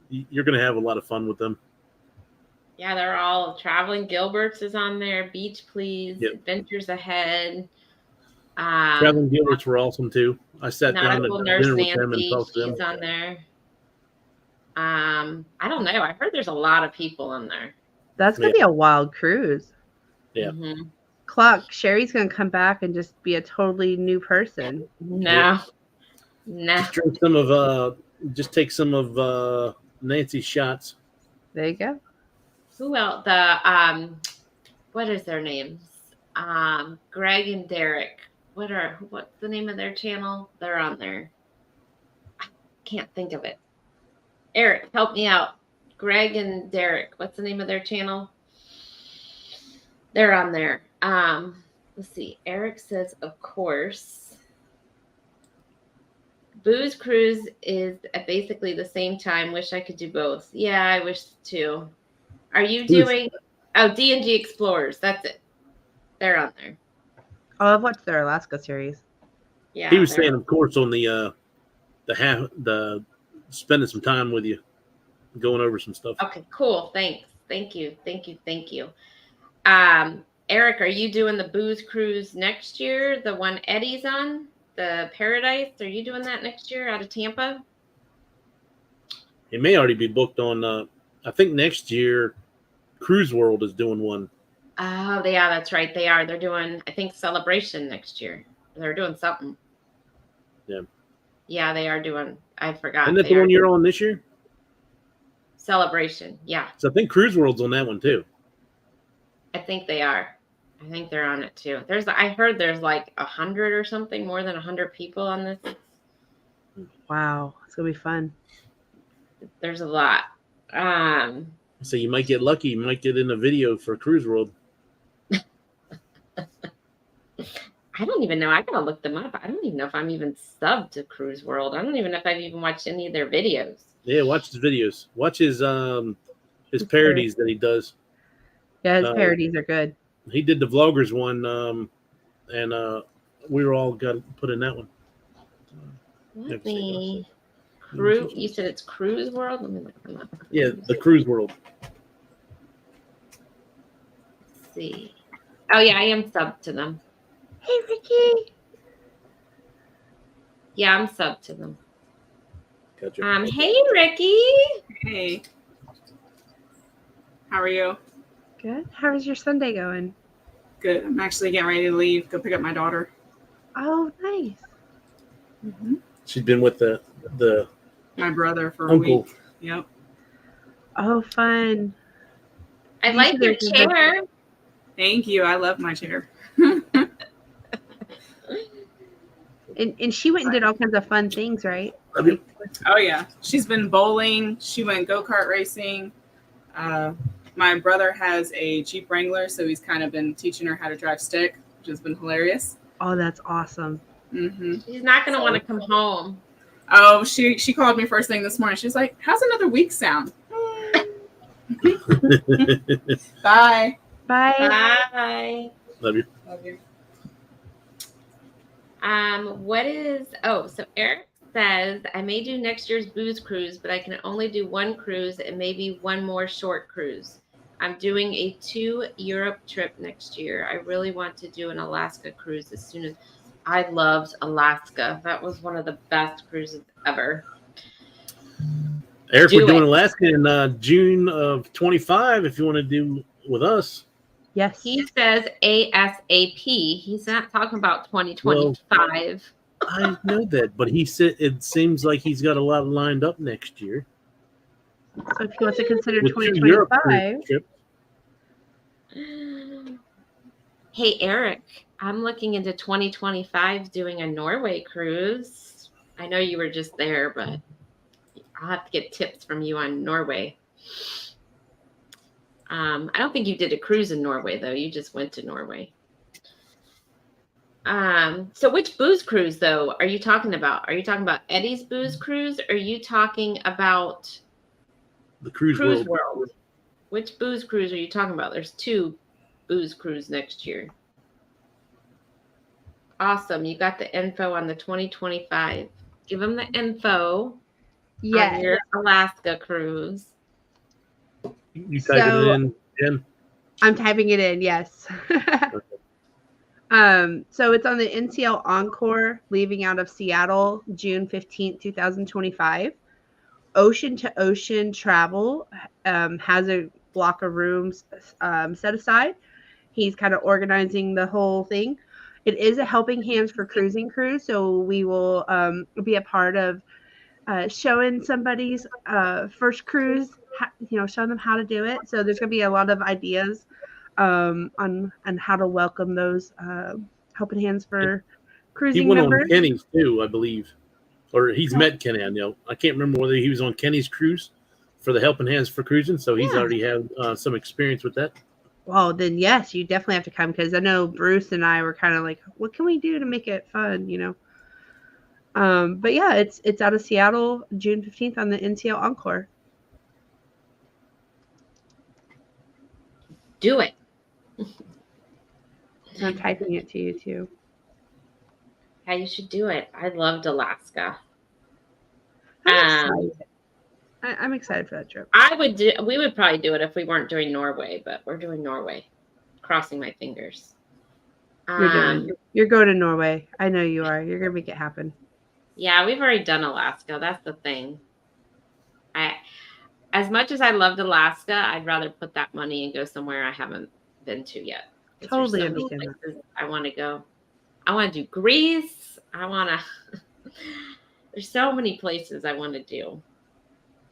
You're going to have a lot of fun with them. Yeah, they're all Traveling Gilberts is on there. Beach Please, yep. Adventures Ahead. Traveling Gilberts were awesome too. I sat down at dinner with them and talked to them. She's on there. I don't know. I heard there's a lot of people on there. That's gonna be a wild cruise. Yeah. Clock. Sherry's gonna come back and just be a totally new person. No. Just drink some of. Just take some of Nancy's shots. There you go. Who else? What is their names? Greg and Derek. What's the name of their channel? They're on there. I can't think of it. Eric, help me out. Greg and Derek. What's the name of their channel? They're on there. Let's see. Eric says, of course. Booze Cruise is at basically the same time. Wish I could do both. Yeah, I wish too. Are you doing? Oh, D&G Explorers. That's it. They're on there. Oh, I've watched their Alaska series. Yeah. He was they're- saying, of course, on the spending some time with you, going over some stuff. Okay, cool. Thanks. Thank you. Eric, are you doing the booze cruise next year? The one Eddie's on, the Paradise? Are you doing that next year out of Tampa? It may already be booked on. I think next year, Cruise World is doing one. Oh, yeah, that's right. They are. They're doing, I think, Celebration next year. They're doing something. Yeah. Yeah, they are doing. I forgot. Isn't that They the are one you're on this year? Celebration. Yeah, So I think Cruise World's on that one too. I think they are. I think they're on it too. I heard there's like 100 or something, more than 100 people on this. Wow, it's gonna be fun. There's a lot. So you might get lucky. You might get in a video for Cruise World. I don't even know. I gotta look them up. I don't even know if I'm even subbed to Cruise World. I don't even know if I've even watched any of their videos. Yeah, watch his videos. Watch his parodies that he does. Yeah, his parodies are good. He did the vloggers one, and we were all got put in that one. Let me. You said it's Cruise World? Let me look them up. Yeah, the Cruise World. Let's see. Oh yeah, I am subbed to them. Hey, Ricky. Yeah, I'm subbed to them. Gotcha. Hey Ricky. Hey. How are you? Good. How was your Sunday going? Good. I'm actually getting ready to leave. Go pick up my daughter. Oh, nice. Mm-hmm. She's been with the My brother for a uncle. week. Yep. Oh, fun. I You like should your have been- chair. Thank you. I love my chair. And she went and did all kinds of fun things, right? Oh yeah. She's been bowling. She went go-kart racing. My brother has a Jeep Wrangler, so he's kind of been teaching her how to drive stick, which has been hilarious. Oh, that's awesome. Mm-hmm. She's not gonna want to come home. Oh, she called me first thing this morning. She's like, "How's another week sound?" Bye. Bye. Bye. Love you. Love you. So Eric says I may do next year's booze cruise, but I can only do one cruise and maybe one more short cruise. I'm doing a 2 Europe trip next year. I really want to do an Alaska cruise as soon as I loved Alaska. That was one of the best cruises ever. Eric, Do we're doing it. Alaska in June of 25. If you want to do with us, Yes. He says ASAP. He's not talking about 2025. I know that, but he said it seems like he's got a lot lined up next year. So if he wants to consider With 2 Europe 2025, trips. Hey, Eric, I'm looking into 2025 doing a Norway cruise. I know you were just there, but I'll have to get tips from you on Norway. I don't think you did a cruise in Norway, though. You just went to Norway. So which booze cruise, though, are you talking about? Are you talking about Eddie's booze cruise? Or are you talking about The Cruise World? Which booze cruise are you talking about? There's 2 booze cruise next year. Awesome. You got the info on the 2025. Give them the info on yes. your Alaska cruise. You type it So- in, Jen. I'm typing it in, yes. So it's on the NCL Encore, leaving out of Seattle, June 15th, 2025. Ocean to Ocean Travel has a block of rooms set aside. He's kind of organizing the whole thing. It is a Helping Hands for Cruising cruise, so we will be a part of showing somebody's first cruise, showing them how to do it. So there's going to be a lot of ideas on how to welcome those Helping Hands for He Cruising went members. on Kenny's too, I believe. Or he's met Kenny. I know. I can't remember whether he was on Kenny's cruise for the Helping Hands for Cruising. So he's Yeah. already had some experience with that. Well, then yes, you definitely have to come, because I know Bruce and I were kind of like, what can we do to make it fun, But yeah, it's out of Seattle, June 15th on the NCL Encore. Do it. I'm typing it to you too. Yeah, you should do it. I loved Alaska. I'm excited. I'm excited for that trip. We would probably do it if we weren't doing Norway, but we're doing Norway. Crossing my fingers. You're going to Norway. I know you are. You're gonna make it happen. Yeah, we've already done Alaska. That's the thing. As much as I loved Alaska, I'd rather put that money and go somewhere I haven't been to yet. Totally There's so many places I want to go. I want to do Greece. There's so many places I want to do.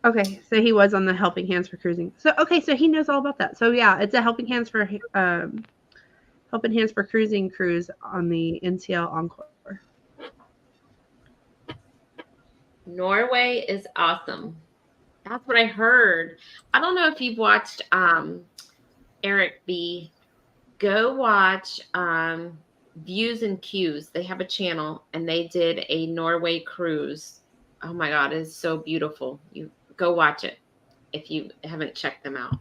Okay, so he was on the Helping Hands for Cruising. So he knows all about that. So yeah, it's a Helping Hands for Cruising cruise on the NCL Encore. Norway is awesome. That's what I heard. I don't know if you've watched Eric B. Go watch Views and Cues. They have a channel and they did a Norway cruise. Oh my God, it's so beautiful. You go watch it if you haven't checked them out.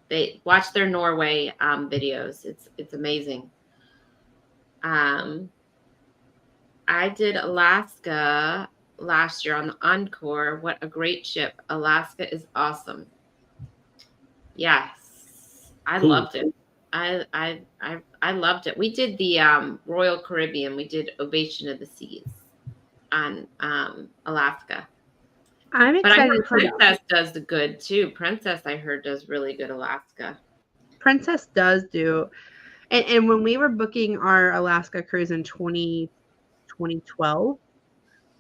They watch their Norway videos. It's amazing. I did Alaska last year on the Encore. What a great ship. Alaska is awesome. Yes. I loved it. I loved it. We did the Royal Caribbean. We did Ovation of the Seas on Alaska. I'm excited. But I heard Princess does the good too. Princess, I heard, does really good Alaska. Princess does do. And when we were booking our Alaska cruise in 2012,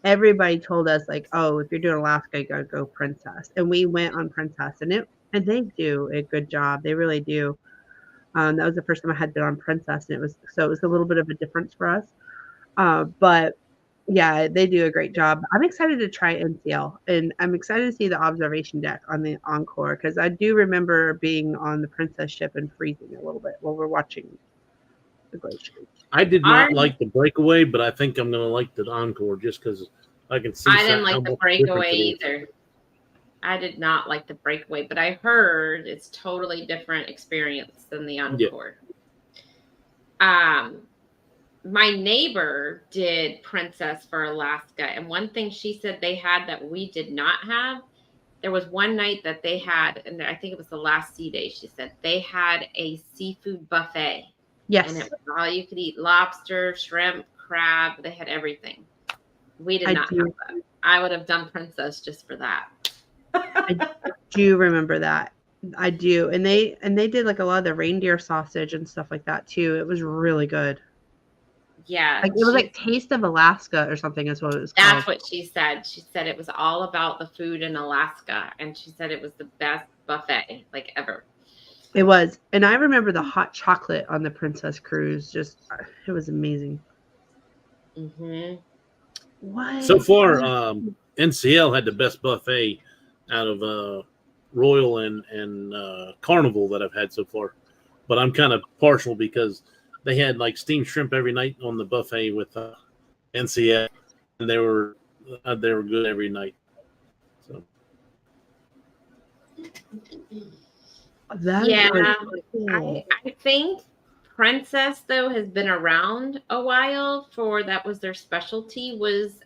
everybody told us like, oh, if you're doing Alaska, you gotta go Princess. And we went on Princess, and they do a good job. They really do. That was the first time I had been on Princess, and it was a little bit of a difference for us. But yeah, they do a great job. I'm excited to try NCL, and I'm excited to see the observation deck on the Encore because I do remember being on the Princess ship and freezing a little bit while we're watching the glaciers. I did not like the Breakaway, but I think I'm going to like the Encore just because I can see. I didn't like the Breakaway either. I did not like the Breakaway, but I heard it's totally different experience than the Encore. Yeah. My neighbor did Princess for Alaska, and one thing she said they had that we did not have, there was one night that they had, and I think it was the last sea day, she said they had a seafood buffet. Yes. And it was all you could eat: lobster, shrimp, crab. They had everything. We did not have that. I would have done Princess just for that. I do remember that. I do. And they did like a lot of the reindeer sausage and stuff like that too. It was really good. Yeah. Like, it was like Taste of Alaska or something is what it was called. That's what she said. She said it was all about the food in Alaska. And she said it was the best buffet like ever. It was. And I remember the hot chocolate on the Princess cruise. Just, it was amazing. Mm-hmm. What? So far, NCL had the best buffet out of Royal and Carnival that I've had so far. But I'm kind of partial because they had like steamed shrimp every night on the buffet with NCL, and they were good every night. So. I think Princess though has been around a while. That was their specialty was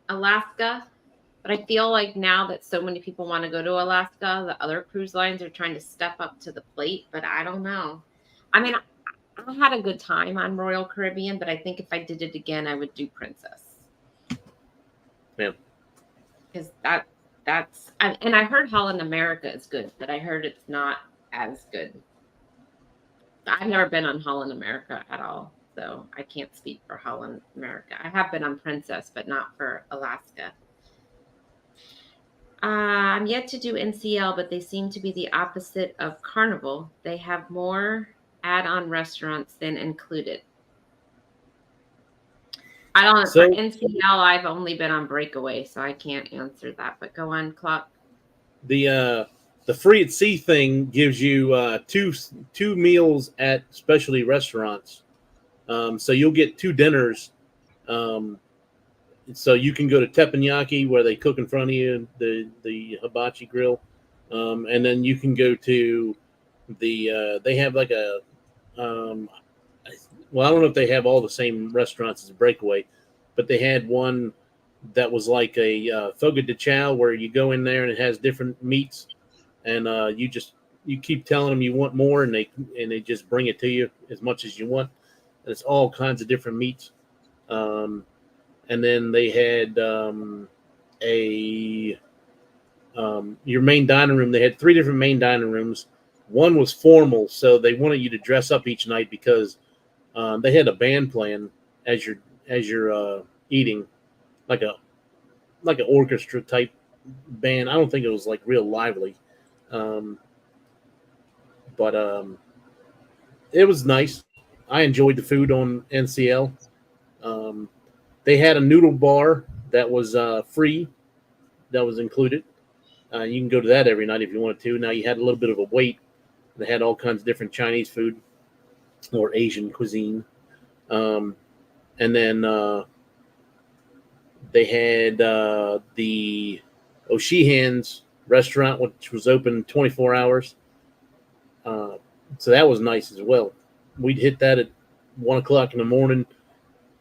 Alaska. But I feel like now that so many people want to go to Alaska, the other cruise lines are trying to step up to the plate. But I don't know. I mean, I had a good time on Royal Caribbean, but I think if I did it again, I would do Princess. Yeah. Because and I heard Holland America is good, but I heard it's not as good. I've never been on Holland America at all, so I can't speak for Holland America. I have been on Princess, but not for Alaska. I'm yet to do NCL, but they seem to be the opposite of Carnival. They have more add-on restaurants than included. I don't know. For NCL, I've only been on Breakaway, so I can't answer that. But go on, Clock. The free at sea thing gives you two meals at specialty restaurants. So you'll get 2 dinners. So you can go to Teppanyaki where they cook in front of you, the hibachi grill, and then you can go to they have like well, I don't know if they have all the same restaurants as Breakaway, but they had one that was like a Fogo de Chao, where you go in there and it has different meats, and you keep telling them you want more, and they just bring it to you as much as you want. And it's all kinds of different meats. And then they had your main dining room. They had 3 different main dining rooms. One was formal, so they wanted you to dress up each night because they had a band playing as you're eating, like an orchestra type band. I don't think it was like real lively, but it was nice. I enjoyed the food on NCL. They had a noodle bar that was free, that was included. You can go to that every night if you wanted to. Now, you had a little bit of a wait. They had all kinds of different Chinese food or Asian cuisine. And then they had the O'Sheehan's restaurant, which was open 24 hours. So that was nice as well. We'd hit that at 1 o'clock in the morning,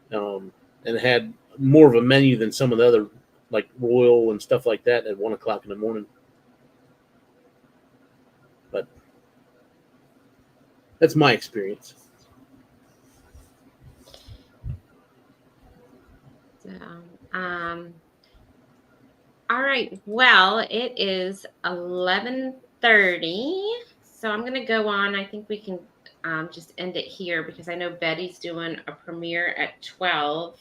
and it had more of a menu than some of the other, like Royal and stuff like that, at 1 o'clock in the morning. But that's my experience. So, all right. Well, it is 11:30, so I'm going to go on. I think we can just end it here because I know Betty's doing a premiere at 12,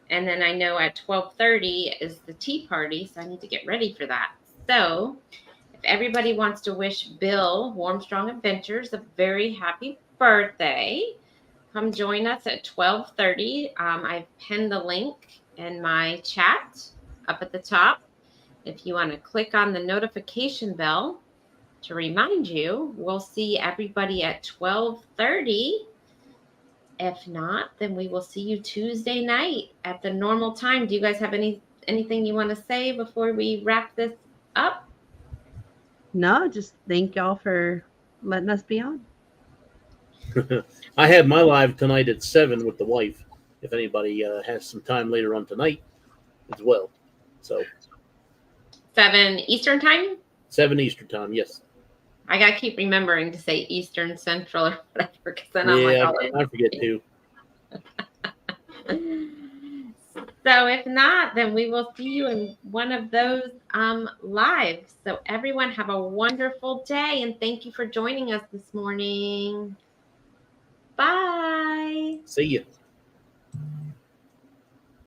and then I know at 12:30 is the tea party, so I need to get ready for that. So, if everybody wants to wish Bill Warm Strong Adventures a very happy birthday, come join us at 12:30. I've pinned the link in my chat up at the top. If you want to click on the notification bell to remind you, we'll see everybody at 12:30. If not, then we will see you Tuesday night at the normal time. Do you guys have anything you want to say before we wrap this up? No, just thank y'all for letting us be on. I have my live tonight at 7 with the wife. If anybody has some time later on tonight as well. So 7 Eastern time? 7 Eastern time, yes. I got to keep remembering to say Eastern, Central, or whatever, because then I'm like, I forget too. So if not, then we will see you in one of those lives. So everyone have a wonderful day, and thank you for joining us this morning. Bye. See you.